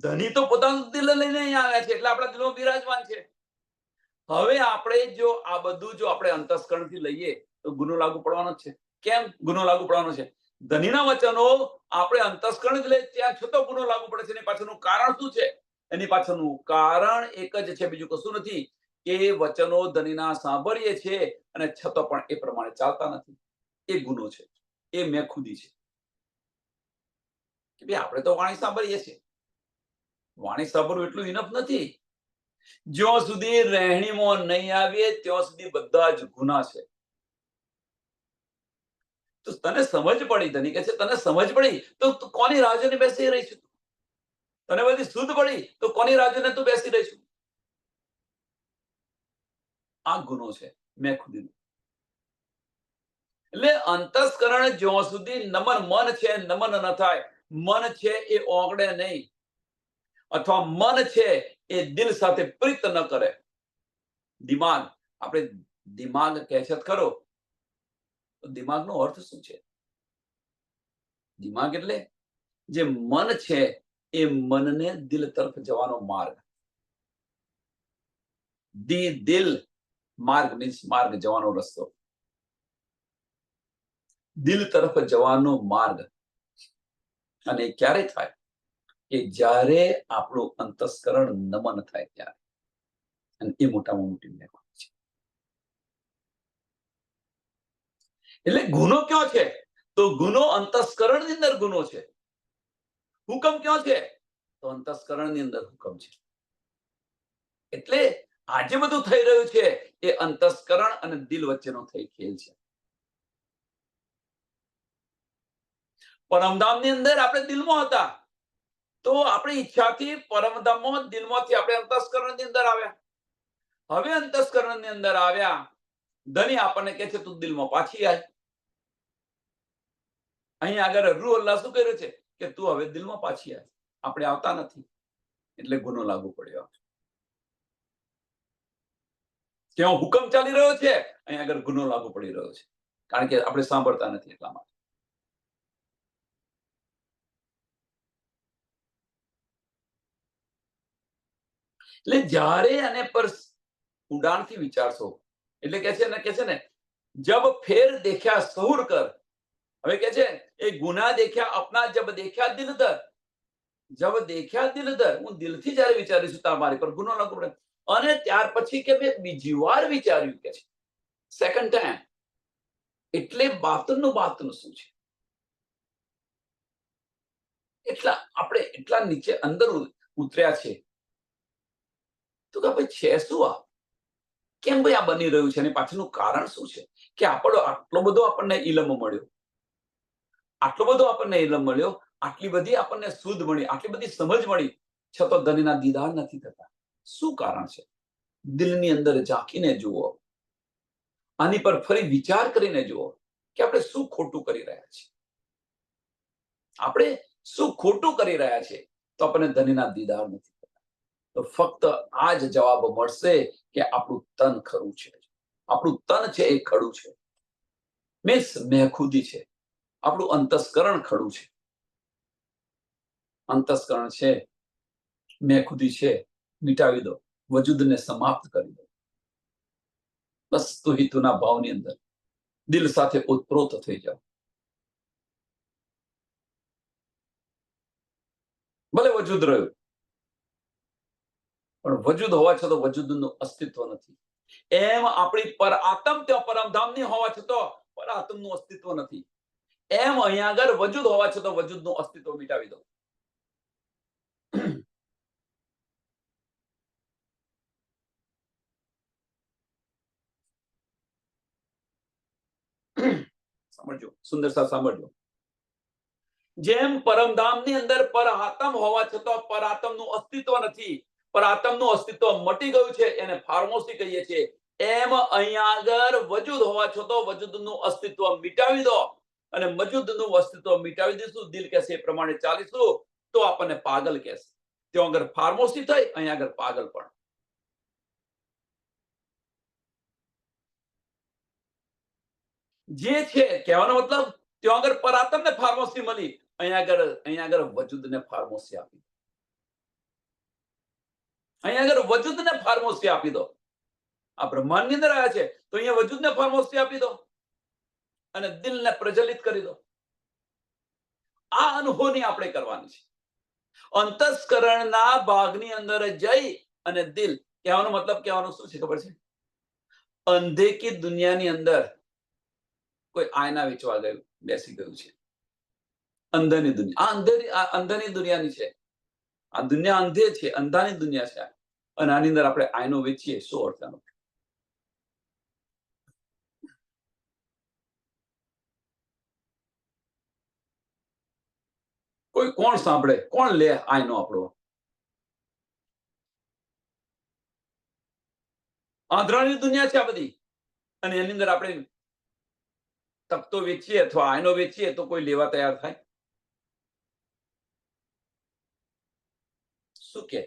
ધની તો પોતાનું દિલ લઈને અહીંયા આવ્યા છે, એટલે આપણા દિલમાં બિરાજમાન છે. હવે આપણે જો આ બધું જો આપણે અંતસ્કરણથી લઈએ તો ગુનો લાગુ પડવાનો જ છે. કેમ ગુનો લાગુ પડવાનો છે? ધનીના વચનો આપણે અંતસ્કરણ જ લઈએ ત્યાં છતાં ગુનો લાગુ પડે છે. એની પાછળનું કારણ શું છે? એની પાછળનું કારણ એક જ છે, બીજું કશું નથી. એ વચનો ધનીના સાંભળીએ છીએ અને છતાં પણ એ પ્રમાણે ચાલતા નથી. એ ગુનો છે, એ મેં ખુદી છે. કે ભાઈ આપણે તો વાણી સાંભળીએ છીએ, વાણી સાંભળવું એટલું ઇનફ નથી. જ્યાં સુધી રહેણીમાં નહીં આવીએ ત્યાં સુધી બધા જ ગુના છે. તો તને સમજ પડી, ધની કહે છે તને સમજ પડી તો તું કોની રાહ જોઈને બેસી રહીશું? તને બધી શુદ્ધ પડી તો કોની રાહ જોઈને તું બેસી રહીશું? આ ગુનો છે મેં ખુદીનો. એટલે અંતસ્કરણ જ્યાં સુધી નમન મન છે, નમન ન થાય, મન છે એ ઓગળે નહીં, અથવા મન છે એ દિલ સાથે પ્રીત ન કરે. દિમાગ, આપણે દિમાગ કહે છે ખરો, દિમાગનો અર્થ શું છે? દિમાગ એટલે જે મન છે એ મનને દિલ તરફ જવાનો માર્ગ. દિલ માર્ગ મીન્સ માર્ગ, જવાનો રસ્તો, દિલ તરફ જવાનો માર્ગ. અને ક્યારે થાય? કે જ્યારે આપણું અંતસ્કરણ નમન થાય ત્યારે. અને એ મોટામાં મોટી મેં છે. એટલે ગુનો ક્યાં છે? તો ગુનો અંતસ્કરણની અંદર ગુનો છે. હુકમ ક્યાં છે? તો અંતસ્કરણની અંદર હુકમ છે. એટલે આજે બધું થઈ રહ્યું છે એ અંતસ્કરણ અને દિલ વચ્ચેનો થઈ ખેલ છે. પરમધામની અંદર આપણે દિલમાં હતા, તો આપણી ઈચ્છાથી પરમધામમાં દિલમાંથી આપણે અંતસ્કરણની અંદર આવ્યા. હવે અંતસ્કરણની અંદર આવ્યા, ધની આપણને કહે છે તું દિલમાં પાછી આય. અહીં આગળ રૂહ અલ્લાહ શું કર્યું છે કે તું હવે દિલમાં પાછી આય. આપણે આવતા નથી, એટલે ગુનો લાગુ પડ્યો. ત્યાં હુકમ ચાલી રહ્યો છે, અહીં આગળ ગુનો લાગુ પડી રહ્યો છે, કારણ કે આપણે સાંભળતા નથી એટલા માટે. એટલે જ્યારે આને પર ઊંડાણથી વિચારશો, એટલે કે છે ને જબ ફેર દેખ્યા સહુર કર. હવે કે છે એ ગુના દેખ્યા અપના, જબ દેખ્યા દિલ દર. જબ દેખ્યા દિલ દર, હું દિલથી જ્યારે વિચારીશું તમારી પર ગુનો લાગુ પડે. અને ત્યાર પછી કે મેં બીજી વાર વિચાર્યું, કે છે સેકન્ડ ટાઈમ. એટલે બાતનું શું છે? એટલા આપણે એટલા નીચે અંદર ઉતર્યા છે તો કે ભાઈ છે શું આ? કેમ ભાઈ આ બની રહ્યું છે? અને પાછળનું કારણ શું છે? કે આપણો આટલો બધો આપણને ઇલમ મળ્યો, આટલો બધો આપણને ઇલમ મળ્યો, આટલી બધી આપણને શુદ્ધ મળી, આટલી બધી સમજ મળી, છતાં ધનીના દીદાર નથી થતા. શું કારણ છે? દિલની અંદર ઝાંકીને જુઓ, આની પર ફરી વિચાર કરીને જુઓ કે આપણે શું ખોટું કરી રહ્યા છીએ. આપણે શું ખોટું કરી રહ્યા છીએ તો આપણને ધનીના દીદાર નથી થતા. તો ફક્ત આ જ જવાબ મળશે કે આપણું તન ખરું છે, આપણું તન છે એ ખડું છે, મીન્સ મેખુદી છે, આપણું અંતસ્કરણ ખડું છે. અંતસ્કરણ છે, મેખુદી છે, મિટાવી દો, વજૂદને સમાપ્ત કરી દો. બસ તુહિતુના ભાવની અંદર દિલ સાથે ઓતપ્રોત થઈ જાઓ. ભલે વજૂદ રહ્યું, પણ વજૂદ હોવા છતાં વજૂદનું અસ્તિત્વ નથી. એમ આપણી પર આત્મ ત્યાં પરમધામની હોવા છતાં પર આત્મનું અસ્તિત્વ નથી. એમ અહીંયા આગળ વજૂદ હોવા છતાં વજૂદનું અસ્તિત્વ મિટાવી દો. સાંભળજો, સુંદર સાહેબ સાંભળજો. જેમ પરમધામની અંદર પર આત્મ હોવા છતાં પર આત્મનું અસ્તિત્વ નથી, પર આત્મનું અસ્તિત્વ મટી ગયું છે, એને ફાર્મોસી કહીએ છીએ. એમ અહીંયા આગળ વજૂદ હોવા છતાં વજૂદનું અસ્તિત્વ મિટાવી દો, અને વજૂદનું અસ્તિત્વ મિટાવી દઈશું, દિલ કહેશે એ પ્રમાણે ચાલીશું તો આપણને પાગલ કહેશે. ત્યાં આગળ ફાર્મોસી થઈ, અહીંયા આગળ પાગલ પણ. જે છે કહેવાનો મતલબ ત્યાં આગળ પરાત્મને ફાર્મસી મળી, અહીંયા આગળ વજૂદને ફાર્મસી આપી. અહીંયા આગળ વજૂદને ફાર્મસી આપી દો. આ બ્રહ્માંડની અંદર આવ્યા છે તો અહીંયા વજૂદને ફાર્મસી આપી દો અને દિલને પ્રજ્વલિત કરી દો. આ અનુભવની આપણે કરવાની છે. અંતસ્કરણના ભાગની અંદર જઈ અને દિલ, કહેવાનો મતલબ કહેવાનું શું છે ખબર છે? અંધે કી દુનિયાની અંદર કોઈ આયના વેચવા ગયું, બેસી ગયું છે. અંધાની દુનિયા, આ અંધાની દુનિયાની છે. આ દુનિયા અંધે છે, અંધાની દુનિયા છે. અને આની અંદર આપણે આયનો વેચીએ, શું અર્થ આનો? કોઈ કોણ સાંભળે, કોણ લે આયનો આપણો? આંધળાની દુનિયા છે આ બધી. અને એની અંદર આપણે તકતો વેચીએ અથવા આયનો વેચીએ તો કોઈ લેવા તૈયાર થાય? શું કે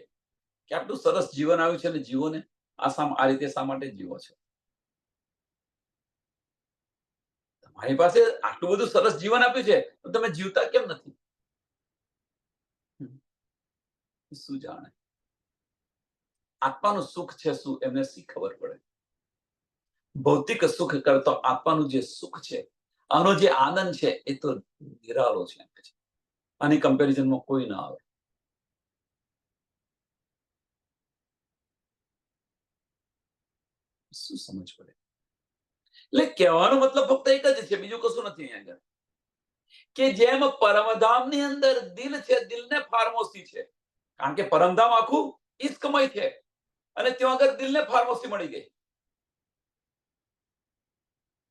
આટલું સરસ જીવન આવ્યું છે અને જીવો ને આ રીતે શા માટે જીવો છે? તમારી પાસે આટલું બધું સરસ જીવન આપ્યું છે તો તમે જીવતા કેમ નથી? શું જાણે આત્માનું સુખ છે શું, એમને શી ખબર પડે? ભૌતિક સુખ કરતો આત્માનું જે સુખ છે, આનો જે આનંદ છે એ તો નિરાળો છે. આની કમ્પેરિઝનમાં કોઈ ના આવે. શું સમજ પડે? એટલે કહેવાનો મતલબ ફક્ત એક જ છે, બીજું કશું નથી અહીંયા આગળ. કે જેમ પરમધામની અંદર દિલ છે, દિલને ફાર્મોસી છે, કારણ કે પરમધામ આખું ઈશ્કમય છે અને ત્યાં આગળ દિલને ફાર્મોસી મળી ગઈ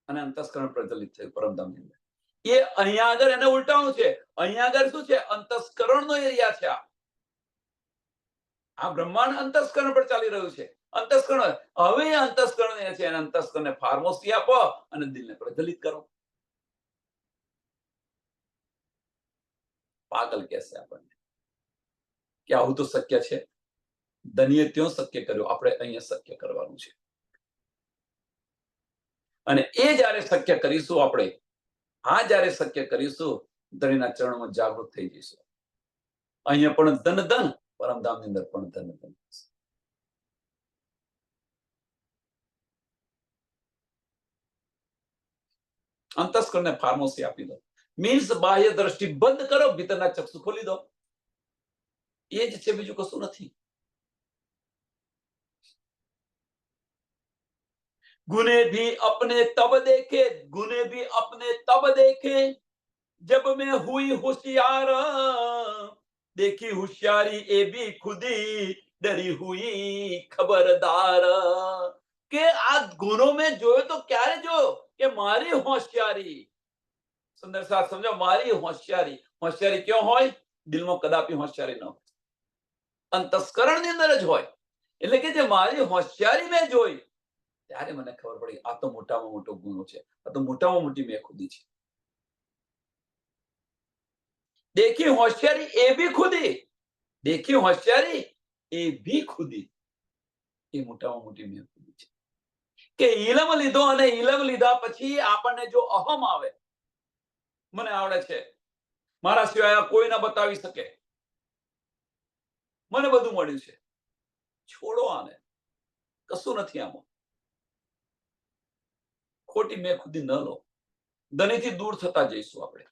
અને અંતસ્કરણ પ્રજ્વલિત થયું પરમધામની અંદર. એ અહીંયા આગળ એને ઉલટાનું છે. અહીંયા આગળ શું છે? અંતસ્કરણનો એરિયા છે. આ બ્રહ્માંડ અંતસ્કરણ પર ચાલી રહ્યું છે. અંતસ્કરણ, હવે અંતસ્કરણ છે, એને અંતસ્કરણને ફાર્મોસી આપો અને દિલને પ્રજ્વલિત કરો. પાગલ કહેશે આપણને કે આવું તો શક્ય છે. ધનીએ ત્યાં શક્ય કર્યું, આપણે અહીંયા શક્ય કરવાનું છે. અને એ જયારે શક્ય કરીશું, આપણે જયારે શક્ય કરીશું, ધણીના ચરણોમાં જાગૃત થઈ જઈશું. અહીંયા પણ ધન ધન, પરમધામની અંદર પણ ધન ધન. અંતસ્કરણને ફાર્મસી આપી દો, મીન્સ બાહ્ય દ્રષ્ટિ બંધ કરો, ભીતરના ચક્ષુ ખોલી દો. એ જ છે, બીજું કશું નથી. गुने भी अपने तब देखे, गुने भी अपने तब देखे जब मैं हुई होशियार, देखी होशियारी ए भी खुदी डरी हुई खबरदार. કે આ ગુનો મેં જોયો તો ક્યારે જોયો? કે મારી હોશિયારી, સુંદર સાથ સમજો, મારી હોશિયારી. ક્યાં હોય? દિલમાં કદાપી હોશિયારી ન હોય, અંતસ્કરણની અંદર જ હોય. એટલે કે જે મારી હોશિયારી મેં જોઈ ત્યારે મને ખબર પડી આ તો મોટામાં મોટો ગુનો છે, આ તો મોટામાં મોટી મેખુદી છે. देखी होशियारी ए भी खुदी, देखी होशियारी ए भी खुदी, એ મોટામાં મોટી મેખુદી છે કે ઇલમ લીધો અને ઇલમ લીધા પછી આપણને જો અહમ આવે, મને આવડે છે, મારા સિવાય કોઈ ના બતાવી શકે, મને બધું મળ્યું છે, છોડો આને, કશું નથી આમાં. ખોટી મેખુદી ન લો. ધનીથી દૂર થતા જઈશું આપણે.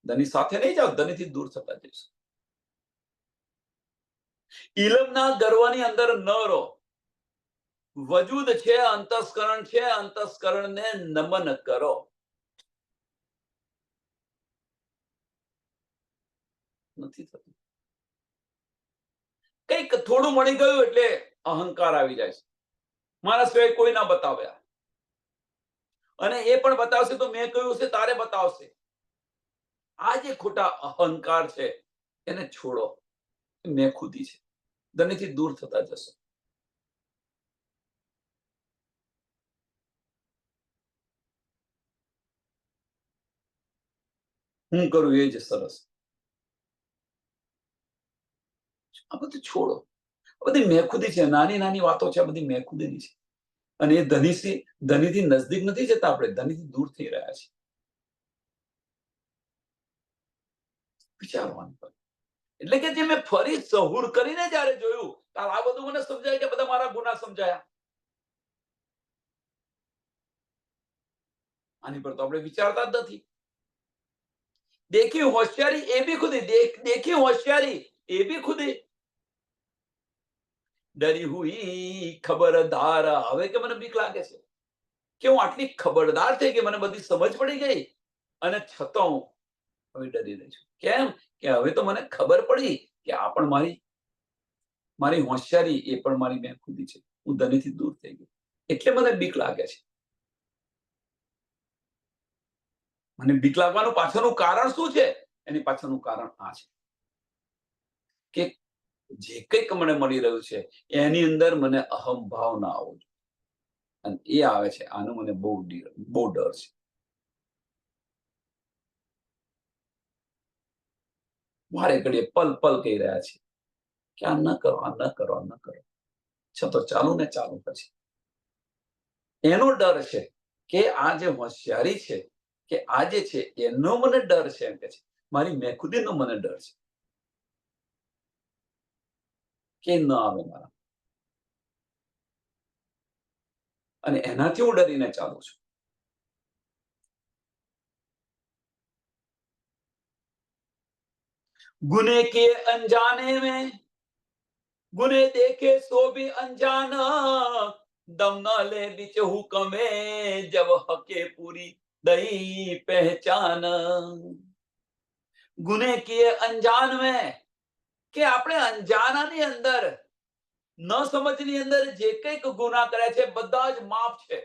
ધની સાથે નહીં જાઓ, ધનીથી દૂર થતા જઈશું. ઇલમના ગર્વની અંદર ન રહો. વજૂદ છે, અંતસ્કરણ છે, અંતસ્કરણને નમન કરો. નથી થતું. કંઈક થોડું મળી ગયું એટલે અહંકાર આવી જાય છે. મારા સિવાય કોઈ ના બતાવ્યા, અને એ પણ બતાવશે તો મેં કહ્યું છે તારે બતાવશે. આ જે ખોટા અહંકાર છે એને છોડો. મેં ખુદી છે. ધનીથી દૂર થતા જશો. હું કરું એ જ સરસ. આ બધું છોડો. આ બધી મેખુદી છે, નાની નાની વાતો છે, આ બધી મેખુદીની છે. અને એ ધનીથી નજદીક નથી જતા, આપણે ધનીથી દૂર થઈ રહ્યા છીએ. વિચારવાનું. એટલે કે જે મેં ફરી સહુર કરીને જયારે જોયું, આ બધું મને સમજાય કે બધા મારા ગુના સમજાયા. આની પર તો આપણે વિચારતા જ નથી. देखी होशियारी ए भी खुदी, देखी होशियारी ए भी खुदी. डरी हुई खबरदार. હવે કે મને બીક લાગે છે કે હું આટલી ખબરદાર થઈ ગઈ, મને બધી સમજ પડી ગઈ, અને છતાં હું હવે ડરી રહી છું. કેમ? કે હવે તો મને ખબર પડી કે આ પણ મારી હોશિયારી, એ પણ મારી બેખુદી છે. હું ધનીથી દૂર થઈ ગઈ, એટલે મને બીક લાગે છે. મને બીક લાગવાનું પાછળનું કારણ શું છે? એની પાછળનું કારણ આ છે કે જે કંઈક મને મળી રહ્યું છે એની અંદર મને અહમ ભાવ ના આવવો જોઈએ, અને એ આવે છે. આનો મને બહુ ડર છે. મારે ઘડીએ પલ પલ કહી રહ્યા છે કે આ ન કરો, આ ન કરો, આ ન કરો, છતાં ચાલુ ને ચાલુ. પછી એનો ડર છે કે આ જે હોશિયારી છે, કે આ જે છે એનો મને ડર છે. એમ કે છે મારી મેખુદીનો મને ડર છે કે ન આવે મારા, અને એનાથી હું ડરીને ચાલુ છું. गुने के अनजाने में, गुने देखे सो भी अनजाना, दम न ले बीच हुक्मे जब हके पूरी दई पहचान. गुने किए अनजान में, કે આપણે અંજાનાની અંદર, ન સમજની અંદર જે કંઈક ગુના કર્યા છે બધા જ માફ છે.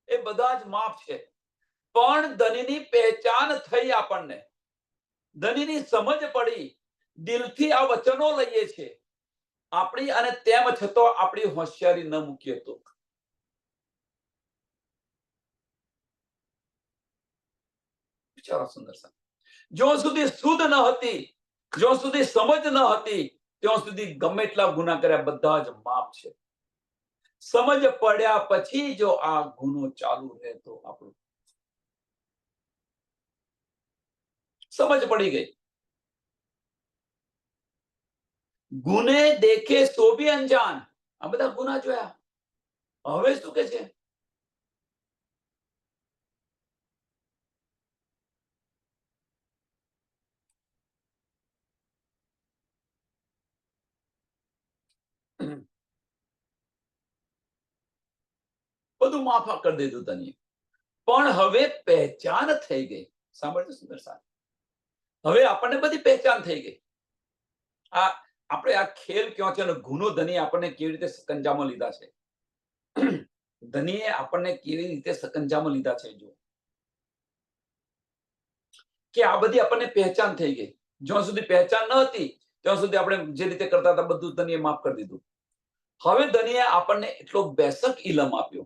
એ બધા જ માફ છે. પણ ધનીની પહેચાન થઈ, આપણને ધનીની સમજ પડી, દિલથી આ વચનો લઈએ છીએ આપણી, અને તેમ છતાં આપણી હોશિયારી ન મૂકીએ તો. વિચારો સુંદર સાહેબ. જ્યાં સુધી શુદ્ધ ન હતી, જ્યાં સુધી સમજ ન હતી, ત્યાં સુધી ગમે એટલા ગુના કર્યા બધા જ માફ છે. સમજ પડ્યા પછી જો આ ગુનો ચાલુ રહે તો આપણું, સમજ પડી ગઈ. ગુને દેખે સો ભી અંજાન. આ બધા ગુના જોયા, હવે શું કે છે? બધું માફા કરી દીધું તને, પણ હવે પહેચાન થઈ ગઈ. સાંભળજો સુંદર સાહેબ, હવે આપણને બધી પહેચાન થઈ ગઈ. આ આપણે આ ખેલ ક્યાં છે, ગુનો ધની આપણને કેવી રીતે સકંજામાં લીધા છે. ધનીએ આપણને કેવી રીતે સકંજામાં લીધા છે. જો કે આ બધી આપણને પહેચાન થઈ ગઈ. જ્યાં સુધી પહેચાન ન હતી ત્યાં સુધી આપણે જે રીતે કરતા હતા બધું ધનીએ માફ કરી દીધું. હવે ધનીએ આપણને એટલો બેસક ઇલમ આપ્યો,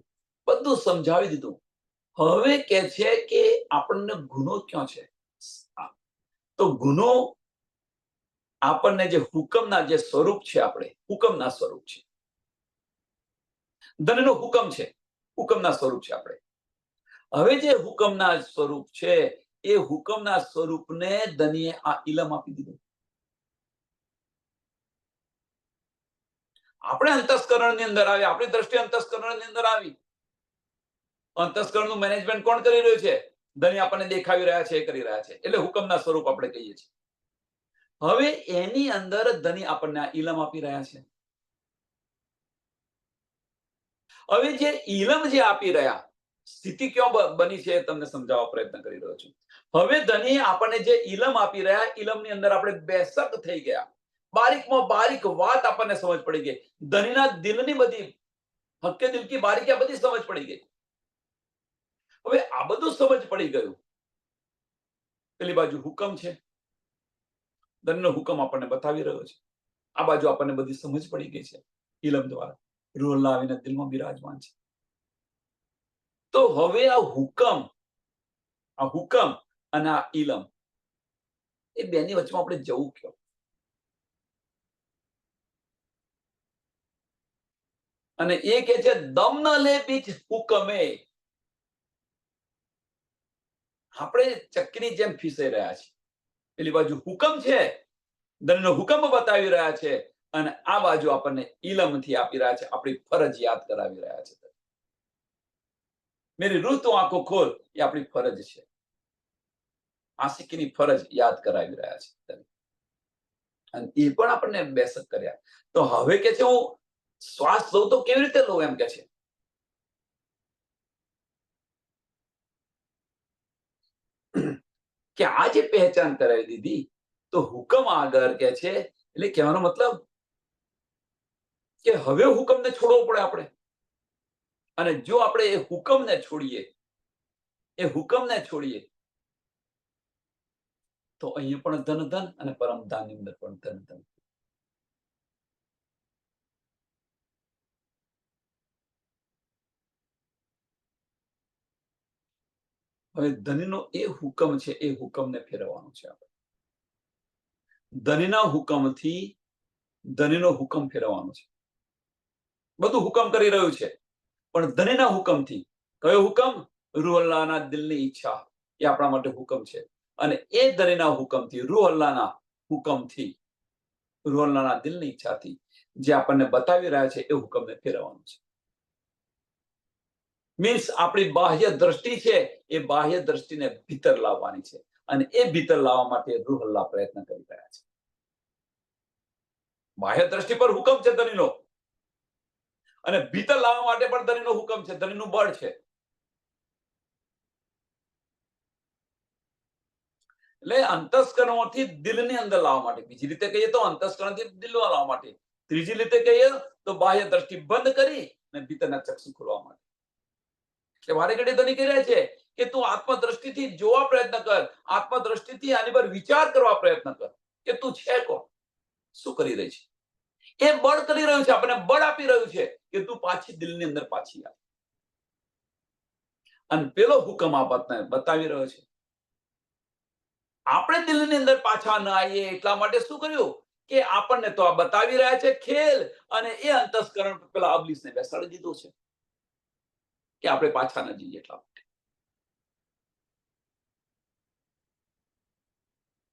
બધું સમજાવી દીધું. હવે કે છે કે આપણને ગુનો ક્યાં છે? તો ગુનો આપણને જે હુકમના જે સ્વરૂપ છે, આપણે હુકમના સ્વરૂપ છે. ધનનો હુકમ છે, હુકમના સ્વરૂપ છે આપણે. હવે જે હુકમના સ્વરૂપ છે એ હુકમના સ્વરૂપને ધનીએ આ ઇલમ આપી દીધું. આપણે અંતસ્કરણની અંદર આવી, આપણી દ્રષ્ટિ અંતસ્કરણની અંદર આવી. અંતસ્કરણનું મેનેજમેન્ટ કોણ કરી રહ્યું છે? ધની આપણને દેખાવી રહ્યા છે, એ કરી રહ્યા છે. એટલે હુકમના સ્વરૂપ આપણે કહીએ છીએ. હવે એની અંદર ધની આપણને આ ઇલમ આપી રહ્યા છે. હવે જે ઇલમ જે આપી રહ્યા, સ્થિતિ ક્યાં બની છે તમને સમજાવવા પ્રયત્ન કરી રહ્યો છું. હવે ધની આપણને જે ઇલમ આપી રહ્યા, ઇલમની અંદર આપણે બેસક થઈ ગયા. બારીકમાં બારીક વાત આપણને સમજ પડી ગઈ. ધનીના દિલની બધી હક્કે દિલ કી બારીકિયા બધી સમજ પડી ગઈ. હવે આ બધું સમજ પડી ગયું. પેલી બાજુ હુકમ છે, ધનનો હુકમ આપણને બતાવી રહ્યો છે. આ બાજુ આપણને બધી સમજ પડી ગઈ છે ઇલમ દ્વારા. રૂહ અલ્લાહ આવીને દિલમાં બિરાજમાન છે. તો હવે આ હુકમ અને આ ઇલમ, એ બેની વચ્ચેમાં આપણે જવું ક્યાં? અને એ કે છે દમ ન લે બીચ હુકમે. આપણે ચક્કીની જેમ ફીસાઈ રહ્યા છીએ. પેલી બાજુ હુકમ છે, ધનનો હુકમ બતાવી રહ્યા છે, અને આ બાજુ આપણને ઇલમથી આપી રહ્યા છે, આપણી ફરજ યાદ કરાવી રહ્યા છે. મેરી રૂહ તો આંખો ખોલ, એ આપણી ફરજ છે. આશિકીની ફરજ યાદ કરાવી રહ્યા છે. અને એ પણ આપણને બેસક કર્યા. તો હવે કે છે હું શ્વાસ લઉં તો કેવી રીતે લઉં, એમ કે છે. કે આ જે પહેચાન કરાવી દીધી, તો હુકમ આગળ કે છે, એટલે કહેવાનો મતલબ કે હવે હુકમને છોડવો પડે આપણે. અને જો આપણે એ હુકમને છોડીએ તો અહીંયા પણ ધન અને પરમધામની અંદર પણ ધન. હવે ધનીનો એ હુકમ છે, એ હુકમને ફેરવવાનો છે આપણે. ધનીના હુકમથી ધનીનો હુકમ ફેરવવાનો છે. બધું હુકમ કરી રહ્યું છે, પણ ધનીના હુકમથી. કયો હુકમ? રૂહ અલ્લાહના દિલની ઈચ્છા, એ આપણા માટે હુકમ છે. અને એ ધનીના હુકમથી, રૂહ અલ્લાહના હુકમથી, રૂહ અલ્લાહના દિલની ઈચ્છાથી જે આપણને બતાવી રહ્યા છે, એ હુકમને ફેરવવાનું છે. મીન્સ આપણી બાહ્ય દ્રષ્ટિ છે, એ બાહ્ય દ્રષ્ટિને ભીતર લાવવાની છે. અને એ ભીતર લાવવા માટે રૂહ અલ્લાહ પ્રયત્ન કરી રહ્યા છે. બાહ્ય દ્રષ્ટિ પર હુકમ છે ધનીનો, અને ભીતર લાવવા માટે પણ ધનીનો હુકમ છે, ધનીનું બળ છે. એટલે અંતસ્કરણથી દિલની અંદર લાવવા માટે, બીજી રીતે કહીએ તો અંતસ્કરણથી દિલમાં લાવવા માટે, ત્રીજી રીતે કહીએ તો બાહ્ય દ્રષ્ટિ બંધ કરી અને ભીતરના ચક્ષુ ખોલવા માટે. એટલે વારે ઘડી ધની કહી રહ્યા છે કે તું આત્મદ્રષ્ટિથી જોવા પ્રયત્ન કર, આત્મદ્રષ્ટિથી આની પર વિચાર કરવા પ્રયત્ન કર કે તું છે કોણ, શું કરી રહી છે. એ બળ કરી રહ્યું છે, આપણને બળ આપી રહ્યું છે કે તું પાછી દિલની અંદર પાછી આવ. અને પેલો હુકમ આપણને બતાવી રહ્યો છે, આપણે દિલની અંદર પાછા ન આવીએ એટલા માટે શું કર્યું કે આપણને તો આ બતાવી રહ્યા છે ખેલ, અને એ અંતસ્કરણ પેલા અબલીસને બેસાડી દીધો છે કે આપણે પાછા ન જઈએ એટલા માટે.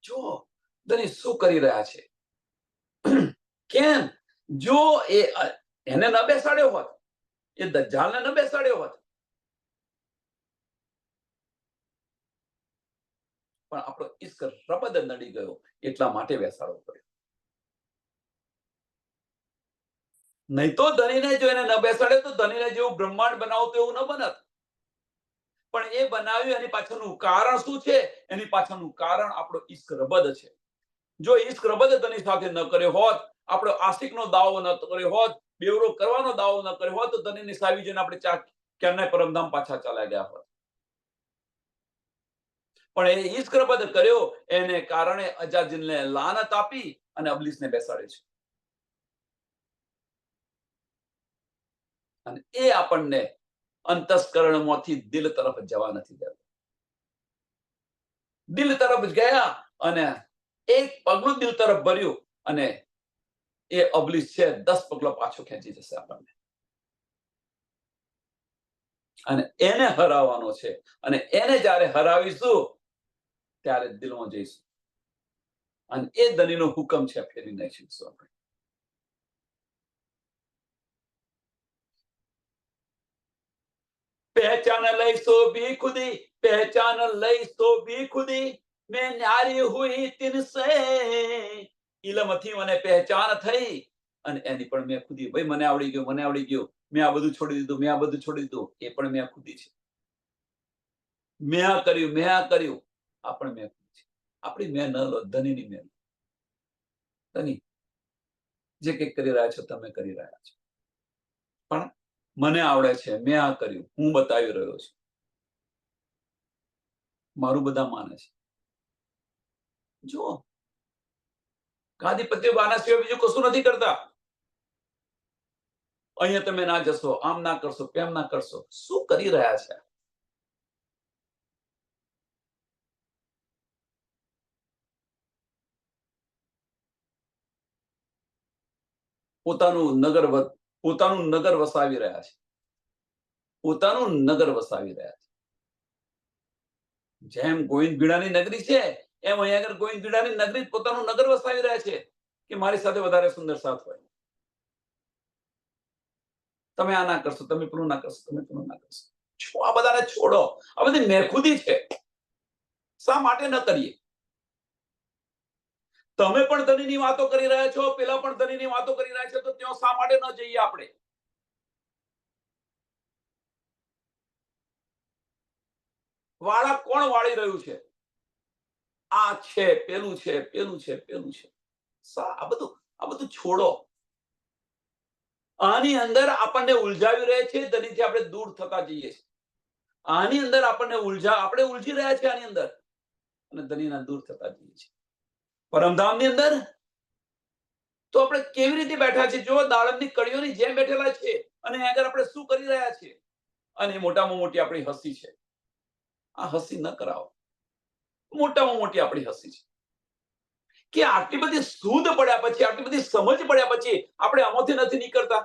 જો ધની શું કરી રહ્યા છે, કેમ? જો એને ન બેસાડ્યો હોત, એ દજ્જાલને ન બેસાડ્યો હોત, પણ આપણો ઈશ્ક રબદ નડી ગયો એટલા માટે બેસાડવો પડ્યો. નહીં તો ધનીને જો એને ન બેસાડ્યો તો ધનીને જેવું બ્રહ્માંડ બનાવતો એવું ન બનત. પણ એ બનાવ્યું, એની પાછળનું કારણ શું છે? એની પાછળનું કારણ આપણો ઈશ્ક રબદ છે. જો ઈશ્ક રબદ ધની સાથે ન કર્યો હોત, આપણો આશિકનો દાવો ન કર્યો હોત, બેવડો કરવાનો દાવો ન કર્યો હોત, તો ધનીની સાવી જોઈને આપણે ક્યારના પરમધામ પાછા ચાલ્યા ગયા હોત. પણ એ ઈશ્ક રબદ કર્યો, એને કારણે અજાજીલને લાનત આપી અને અબલીસને બેસાડે છે. અને એ આપણને અંતસ્કરણમાંથી દિલ તરફ જવા નથી દેતો. દિલ તરફ ગયા અને એક પગલું દિલ તરફ ભર્યું અને એ અબલીસ છે 10 પગલા પાછો ખેંચી જશે આપણને. અને એને હરાવવાનો છે. અને એને જ્યારે હરાવીશું ત્યારે દિલમાં જઈશું. અને એ ધનીનો હુકમ છે, ફેરવી નાખીશું આપણે. पहचान लई सो भी खुदी, पहचान लई सो भी खुदी, मैं न्यारी हुई तिनसे. ઇલમથી મને પહેચાન થઈ અને એની પણ મેં ખુદી. ભાઈ મને આવડી ગયું, મને આવડી ગયું, મેં આ બધું છોડી દીધું, મેં આ બધું છોડી દીધું, એ પણ મેં ખુદી છે. મેં આ કર્યું, મેં આ કર્યું, આ પણ મેં ખુદી છે. આપણી મેં ન લો, ધનીની મેં. ધની જે કંઈક કરી રહ્યા છો તમે કરી રહ્યા છો, પણ મને આવડે છે, મેં આ કર્યું, હું બતાવી રહ્યો છું, મારું બધા માને છે. જો ગાદીપતિઓ બાના સિવાય બીજું કશું નથી કરતા. અહીંયા તમે ના જશો, આમ ના કરશો, તેમ ના કરશો. શું કરી રહ્યા છે? પોતાનું નગર વસાવી રહ્યા છે. પોતાનું નગર વસાવી રહ્યા છે. જેમ ગોવિંદ ભીડાની નગરી છે, એમ અહીંયા આગળ ગોવિંદ ભીડાની નગરી પોતાનું નગર વસાવી રહ્યા છે કે મારી સાથે વધારે સુંદર સાથ હોય. તમે આ ના કરશો, તમે પેલું ના કરશો, તમે પેલું ના કરશો. આ બધાને છોડો. આ બધી મેખુદી છે. શા માટે ન કરીએ? તમે પણ ધનીની વાતો કરી રહ્યા છો, પેલા પણ ધનીની વાતો કરી રહ્યા છે, તો ત્યાં શા માટે ન જઈએ આપણે? વાળા કોણ વાળી રહ્યું છે? આ છે, પેલું છે, પેલું છે, પેલું છે. આ બધું છોડો. આની અંદર આપણને ઉલઝાવી રહે છે, ધનીથી આપણે દૂર થતા જઈએ છીએ. આની અંદર આપણે ઉલઝી રહ્યા છે આની અંદર, અને ધનીના દૂર થતા જઈએ છીએ. પરમધામની અંદર તો આપણે કેવી રીતે બેઠા છે? જો દાડમની કળીઓની જેમ બેઠેલા છે, અને આગળ આપણે શું કરી રહ્યા છીએ? અને મોટામાં મોટી આપણી હસી છે. આ હસી ન કરાવો. મોટામાં મોટી આપણી હસી છે કે આટલી બધી શુદ્ધ પડ્યા પછી, આટલી બધી સમજ પડ્યા પછી આપણે આમાંથી નથી નીકળતા.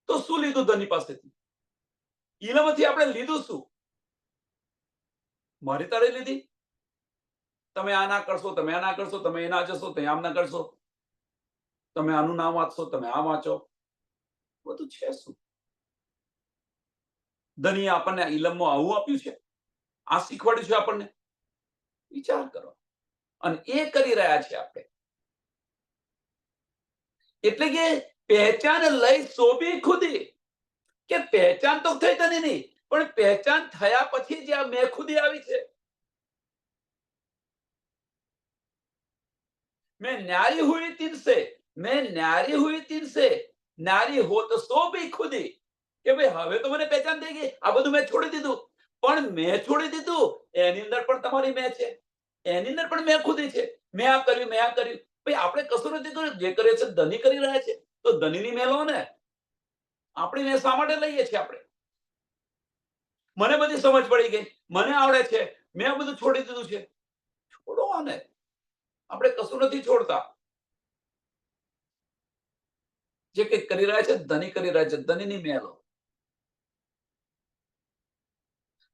તો શું લીધું ધની પાસેથી? ઇલમથી આપણે લીધું શું? મારી તારે લીધી. તમે આ ના કરશો, તમે આ ના કરશો, તમે એ ના જશો, તમે આમ ના કરશો, તમે આનું નામ વાંચશો, તમે આ વાંચો. બધું છે શું? ધની આપણને ઇલમમાં આવું આપ્યું છે, આ શીખવાડ્યું છે આપણને. વિચાર કરો. અને એ કરી રહ્યા છે આપણે. એટલે કે પહેચાન લઈ સોબી ખુદી, કે પહેચાન તો થઈ ધનીની, પણ પહેચાન થયા પછી જે આ મેં ખુદી આવી છે. मैं न्यारी हुई तिनसे, मैं न्यारी हुई तिनसे, न्यारी हो तो सो भी खुदी. કે ભાઈ હવે તો મને પહેચાન થઈ ગઈ, આ બધું મેં છોડી દીધું. પણ મેં છોડી દીધું એની અંદર પણ તમારી મેં છે, એની અંદર પણ મેં ખુદી છે. મેં આ કર્યું, મેં આ કર્યું. ભાઈ આપણે કશું નથી કર્યું. જે કરે છે ધની કરી રહ્યા છે, તો ધનીની મેં લો ને. આપણી મેં શા માટે લઈએ છીએ આપણે? મને બધી સમજ પડી ગઈ, મને આવડે છે, મેં આ બધું છોડી દીધું છે. છોડો આને. આપણે કશું નથી છોડતા. જે કંઈક કરી રહ્યા છે ધની કરી રહ્યા છે, ધનીની મેં લો.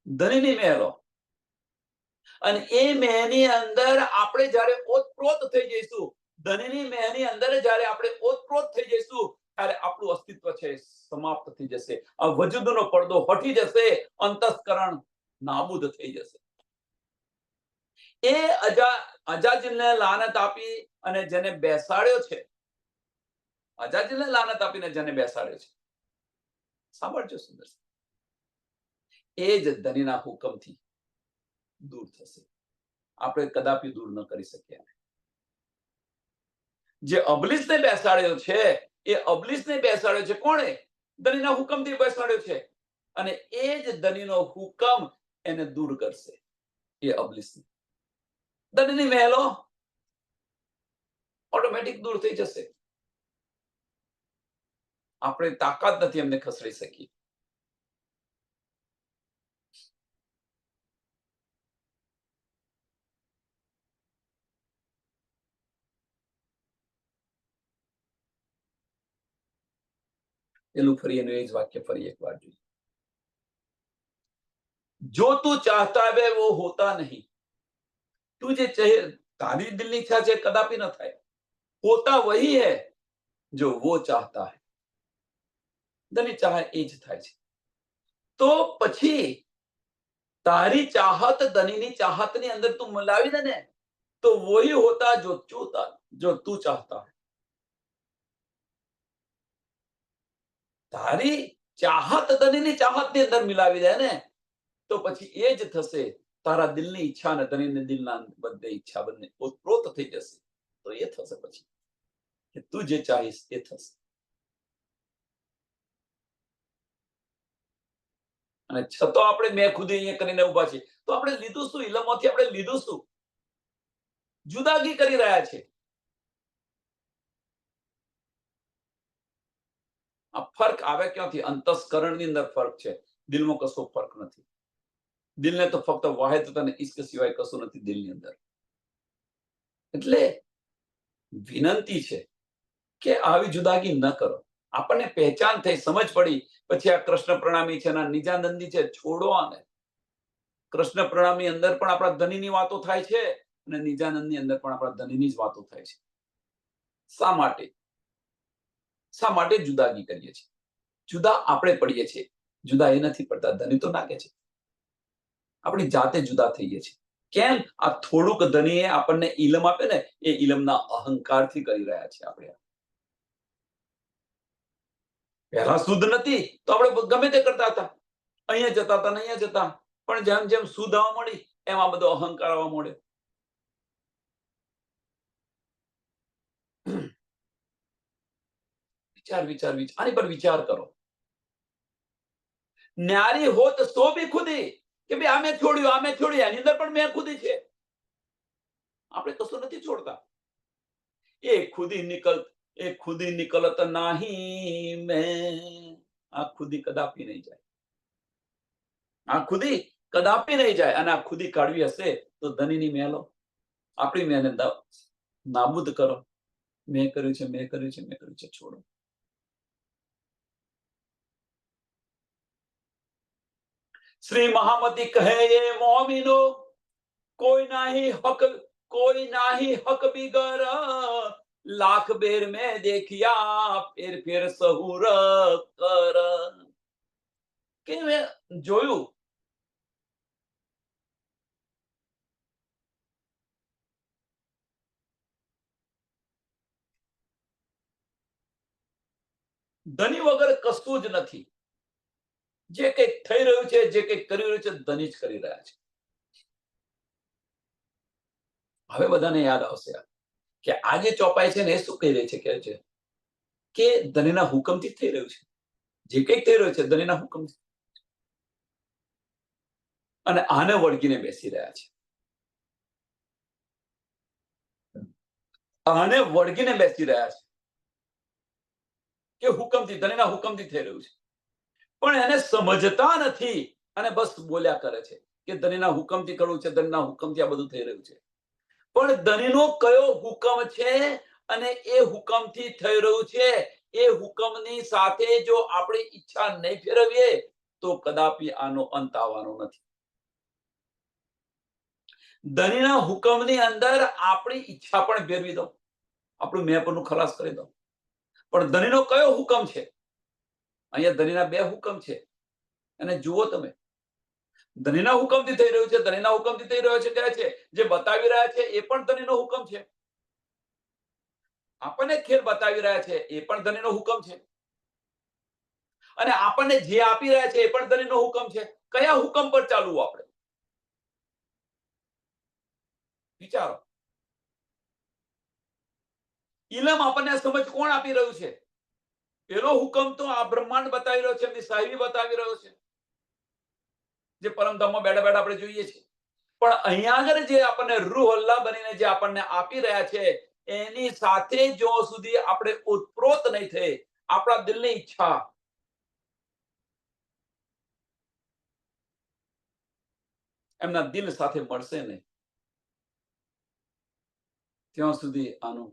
ધનીની મેં લો. અને એ મેંની અંદર આપણે જ્યારે ઓતપ્રોત થઈ જઈશું, ધનીની મેંની અંદર જ્યારે આપણે ઓતપ્રોત થઈ જઈશું, ત્યારે આપણું અસ્તિત્વ છે સમાપ્ત થઈ જશે. આ વજૂદનો પડદો હટી જશે, અંતસ્કરણ નાબૂદ થઈ જશે. એ અજાજીલને લાનત આપી અને જેને બેસાડ્યો છે, અજાજીલને લાનત આપીને જેને બેસાડ્યો છે, સાંભળજો સુંદર, એ જ ધનીના હુકમથી દૂર થશે. આપણે કદાપી દૂર ન કરી શકીએ. જે અબલીસને બેસાડ્યો છે, એ અબલીસને બેસાડ્યો છે કોણે? ધનીના હુકમથી બેસાડ્યો છે. અને એ જ ધનીનો હુકમ એને દૂર કરશે, એ અબલીસને. ધનીની મહેલો ઓટોમેટિક દૂર થઈ જશે. આપણે તાકાત નથી એમને ખસેડી શકીએ. પેલું ફરી એનું એ જ વાક્ય ફરી એક વાર જોઈએ. जो तू चाहता है वो होता नहीं. तू जे चाहे तारी दिल ની ઈચ્છા છે કદાપि ન થાય. होता वही है जो वो चाहता है. ધની ચાહે એ જ થાય છે. તો પછી તારી ચાહત ધનીની ચાહતની અંદર તું મિલાવી દે ને તો वही होता जो तू चाहता है. તારી ચાહત ધનીની ચાહતની અંદર મિલાવી દે ને તો પછી એ જ થશે. તારા દિલની ઈચ્છા અને ધનીની દિલના બંને ઈચ્છા બંને ઓતપ્રોત થઈ જશે. તો એ થશે પછી કે તું જે ચાહીશ એ થશે. અને છતાં આપણે મેં ખુદ અહીંયા કરીને ઉભા છીએ તો આપણે લીધું શું? ઇલમમાંથી આપણે લીધું શું? જુદાગી કરી રહ્યા છે. આ ફરક આવે ક્યાંથી? અંતસ્કરણની અંદર ફરક છે. દિલમાં કશો ફરક નથી. દિલને તો ફક્ત વાહિદત અને ઇશ્ક સિવાય કશું નથી દિલની અંદર. એટલે વિનંતી છે કે આવી જુદાગી ન કરો. આપણને પહેચાન થઈ, સમજ પડી, પછી આ કૃષ્ણ પ્રણામી છે, નિજાનંદી છે, છોડો આને. કૃષ્ણ પ્રણામી અંદર પણ આપણા ધનીની વાતો થાય છે અને નિજાનંદની અંદર પણ આપણા ધનીની જ વાતો થાય છે. શા માટે? શા માટે જુદાગી કરીએ છીએ? જુદા આપણે પડીએ છીએ, જુદા એ નથી પડતા. ધની તો નાખે છે. આપણી જાતે જુદા થઈએ છીએ. કેમ? આ થોડુંક ધનીએ આપણને ઇલમ આપે ને એ ઇલમના અહંકારથી કરી રહ્યા છે. આપણે પહેલા શુદ્ધ નથી તો આપણે ગમે તે કરતા હતા. અહીંયા જતા હતા ને અહીંયા જતા. પણ જેમ જેમ શુદ્ધ આવવા મળી એમ આ બધો અહંકાર આવવા મળ્યો. વિચાર આની પર વિચાર કરો. ન્યારી હોત તો બી ખુદી કે ભાઈ આ મેં છોડ્યું એની અંદર પણ મેં ખુદી છે. આપણે કશું નથી છોડતા. એ ખુદી નિકલત નહીં મેં. આ ખુદી કદાપી નહીં જાય. આ ખુદી કદાપી નહીં જાય. અને આ ખુદી કાઢવી હશે તો ધનીની મેલો આપણી મેને નાબૂદ કરો. મેં કર્યું છે છોડો. श्री महामती कहे ये मोमिनो कोई ना ही हक बिगर लाख बेर में देखिया फिर सहूर कर. કે મેં જોયું ધની વગર કશું જ નથી. જે કંઈક થઈ રહ્યું છે, જે કંઈક કરી રહ્યું છે, ધની જ કરી રહ્યા છે. હવે બધાને યાદ આવશે કે આ જે ચોપાઈ છે ને એ શું કહી રહી છે કે ધનીના હુકમથી થઈ રહ્યું છે. જે કંઈક થઈ રહ્યું છે ધનીના હુકમથી. અને આને વળગીને બેસી રહ્યા છે. આને વળગીને બેસી રહ્યા છે કે હુકમથી, ધનીના હુકમથી થઈ રહ્યું છે. પણ એને સમજતા નથી અને બસ બોલ્યા કરે છે કે ધનીના હુકમથી કરવું છે, ધનીના હુકમથી આ બધું થઈ રહ્યું છે. પણ ધનીનો કયો હુકમ છે અને એ હુકમથી થઈ રહ્યું છે, એ હુકમની સાથે જો આપણી ઈચ્છા નહીં ફેરવીએ તો કદાપી આનો અંત આવવાનો નથી. ધનીના હુકમની અંદર આપણી ઈચ્છા પણ ફેરવી દો, આપણું મેં પરનું ખલાસ કરી દો. પણ ધનીનો કયો હુકમ છે? અહીંયા ધનીના બે હુકમ છે અને જુઓ તમે. ધનીના હુકમથી થઈ રહ્યું છે, ધનીના હુકમથી થઈ રહ્યો છે. કહે છે જે બતાવી રહ્યા છે એ પણ ધનીનો હુકમ છે. આપણને ખેલ બતાવી રહ્યા છે એ પણ ધનીનો હુકમ છે. અને આપણને જે આપી રહ્યા છે એ પણ ધનીનો હુકમ છે. કયા હુકમ પર ચાલવું આપણે? વિચારો. ઇલમ આપણને સમજ કોણ આપી રહ્યું છે? પેલો હુકમ તો આ બ્રહ્માંડ બતાવી રહ્યો છે, એમની સાહેબી બતાવી રહ્યો છે, જે પરમધામમાં બેઠા બેઠા આપણે જોઈએ છીએ. પણ અહીંયા આગળ જે આપણને રૂહ અલ્લાહ બનીને જે આપણને આપી રહ્યા છે એની સાથે જો સુધી આપણે ઓતપ્રોત નહીં થઈ, આપણા દિલની ઈચ્છા એમના દિલ સાથે મળશે ને ત્યાં સુધી આનો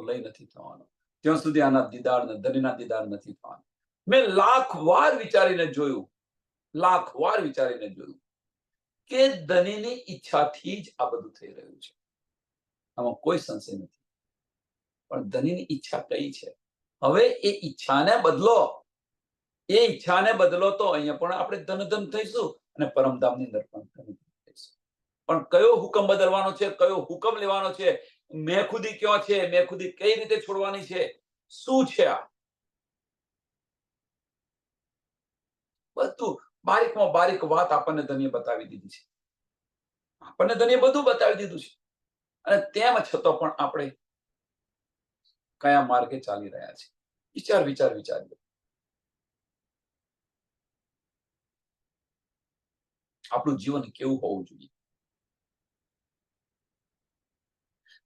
લય નથી થવાનો, ત્યાં સુધી આના દીદાર ધનીના દીદાર નથી થવાના. મેં લાખ વાર વિચારીને જોયું કે ધનીની ઈચ્છાથી જ આ બધું થઈ રહ્યું છે. આમાં કોઈ સંશય નથી. પણ ધનીની ઈચ્છા કઈ છે? હવે એ ઈચ્છાને બદલો તો અહીંયા પણ આપણે ધન થઈશું અને પરમધામની અંદર પણ ધન થઈશું. પણ કયો હુકમ બદલવાનો છે, કયો હુકમ લેવાનો છે, મેં ખુદી ક્યાં છે, મેં ખુદી કઈ રીતે છોડવાની છે, શું છે આ બધું બારીકમાં બારીક વાત આપણને ધનીએ બતાવી દીધી છે. આપણને ધનીએ બધું બતાવી દીધું છે અને તેમ છતાં પણ આપણે કયા માર્ગે ચાલી રહ્યા છે? વિચારીએ. આપણું જીવન કેવું હોવું જોઈએ?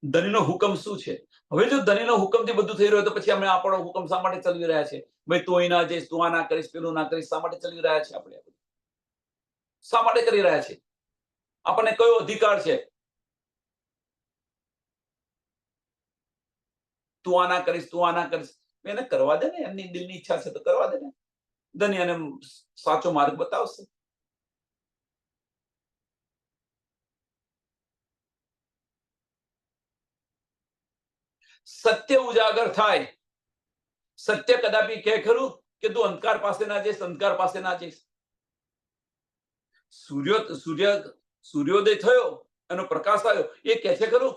ધનીનો હુકમ શું છે? હવે જો ધનીનો હુકમથી બધું થઈ રહ્યું તો પછી અમે આપણો હુકમ શા માટે ચલાવી રહ્યા છે? ભાઈ તું અહીં ના જઈશ, તું આ ના કરીશ, પેલું ના કરીશ, શા માટે ચલાવી રહ્યા છે આપણે? શા માટે કરી રહ્યા છે? આપણને કયો અધિકાર છે? તું આ ના કરીશ, તું આ ના કરીશ. એને કરવા દે ને, એમની દિલની ઈચ્છા છે તો કરવા દે ને. ધની એને સાચો માર્ગ બતાવશે. સત્ય ઉજાગર થાય. સત્ય કદાપી કહે ખરું કે તું અંધકાર પાસે ના જઈશ. સૂર્યોદય થયો, એનો પ્રકાશ આવ્યો, એ કહે છે ખરું?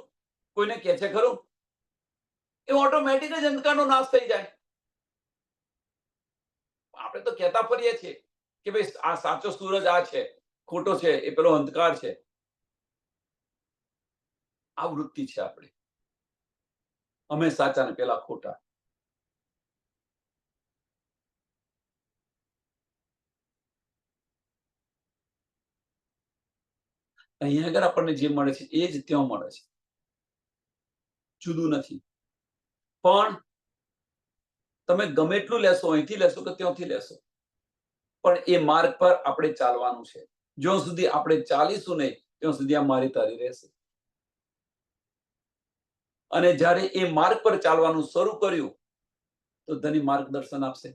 કોઈને કહે છે ખરું? એ ઓટોમેટિક જ અંધકારનો નાશ થઈ જાય. આપણે તો કહેતા ફરીએ છીએ કે ભાઈ આ સાચો સૂરજ આ છે, ખોટો છે એ પેલો અંધકાર છે. આ વૃત્તિ છે આપણે. અમે સાચા ને પેલા ખોટા. અહીંયા આગળ આપણને જે મળે છે એ જ ત્યાં મળે છે, જુદું નથી. પણ તમે ગમે એટલું લેશો, અહીંથી લેશો કે ત્યાંથી લેશો, પણ એ માર્ગ પર આપણે ચાલવાનું છે. જ્યાં સુધી આપણે ચાલીશું નહીં ત્યાં સુધી આ મારી તારી રહેશે. અને જ્યારે એ માર્ગ પર ચાલવાનું શરૂ કર્યું તો ધની માર્ગદર્શન આપશે.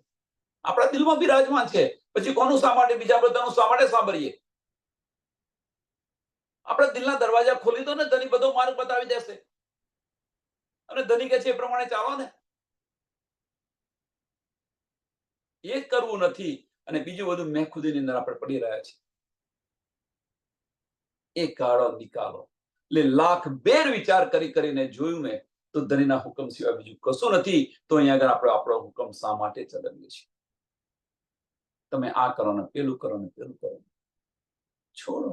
આપણા દિલમાં બિરાજમાન છે. પછી કોનું શા માટે, બીજા બધાનું શા માટે સાંભળીએ? આપણા દિલના દરવાજા ખોલી દો ને, ધની બધો માર્ગ બતાવી દેશે. અને ધની કે છે એ પ્રમાણે ચાલો ને. એ કરવું નથી અને બીજું બધું મેં ખુદીની અંદર આપણે પડી રહ્યા છે. એ કાળો નિકાલો. એટલે લાખ બેર વિચાર કરીને જોયું મેં તો ધનીના હુકમ સિવાય બીજું કશું નથી. તો અહીંયા આગળ આપણે આપણો હુકમ શા માટે ચલાવીએ છીએ? તમે આ કરો ને પેલું કરો ને પેલું કરો, છોડો.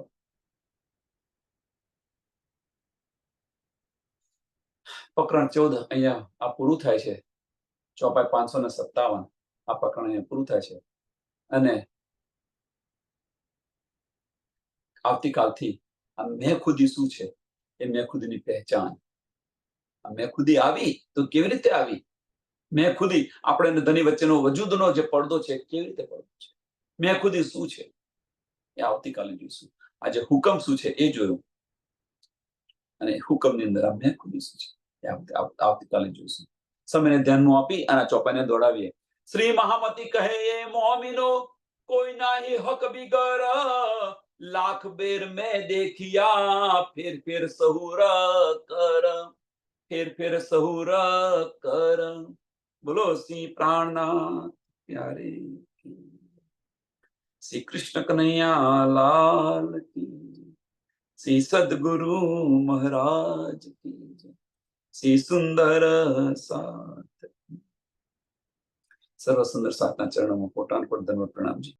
પ્રકરણ 14 અહીંયા આ પૂરું થાય છે. ચોપાઈ 557 આ પ્રકરણ અહીંયા પૂરું થાય છે. અને આવતીકાલથી આ મેં ખુદી શું છે એ મેં ખુદીની પહેચાન. આ મેં ખુદી આવી તો કેવી રીતે આવી? મેં ખુદી આપણે ધની વચ્ચેનો વજૂદનો જે પડદો છે કેવી રીતે પડદો છે? મેં ખુદી શું છે એ આવતીકાલે જોઈશું. આજે હુકમ શું છે એ જોયું અને હુકમની અંદર આ મેં ખુદી શું છે એ આવતીકાલે જોઈશું. સમયને ધ્યાનમાં આપી અને ચોપાઈને દોડાવીએ. શ્રી મહામતી કહે એ મોમિનો કોઈ નાહી હક બિગર, લાખ બેર મેં દેખિયા ફેર સહુર કર. બોલો શ્રી પ્રાણનાથ પ્યારે શ્રી કૃષ્ણ કનૈયા લાલ કી, શ્રી સદગુરુ મહારાજ કી, શ્રી સુંદર સાથ. સર્વ સુંદર સાથના ચરણોમાં કોટાન કોટ ધન્યવાદ પ્રણામજી.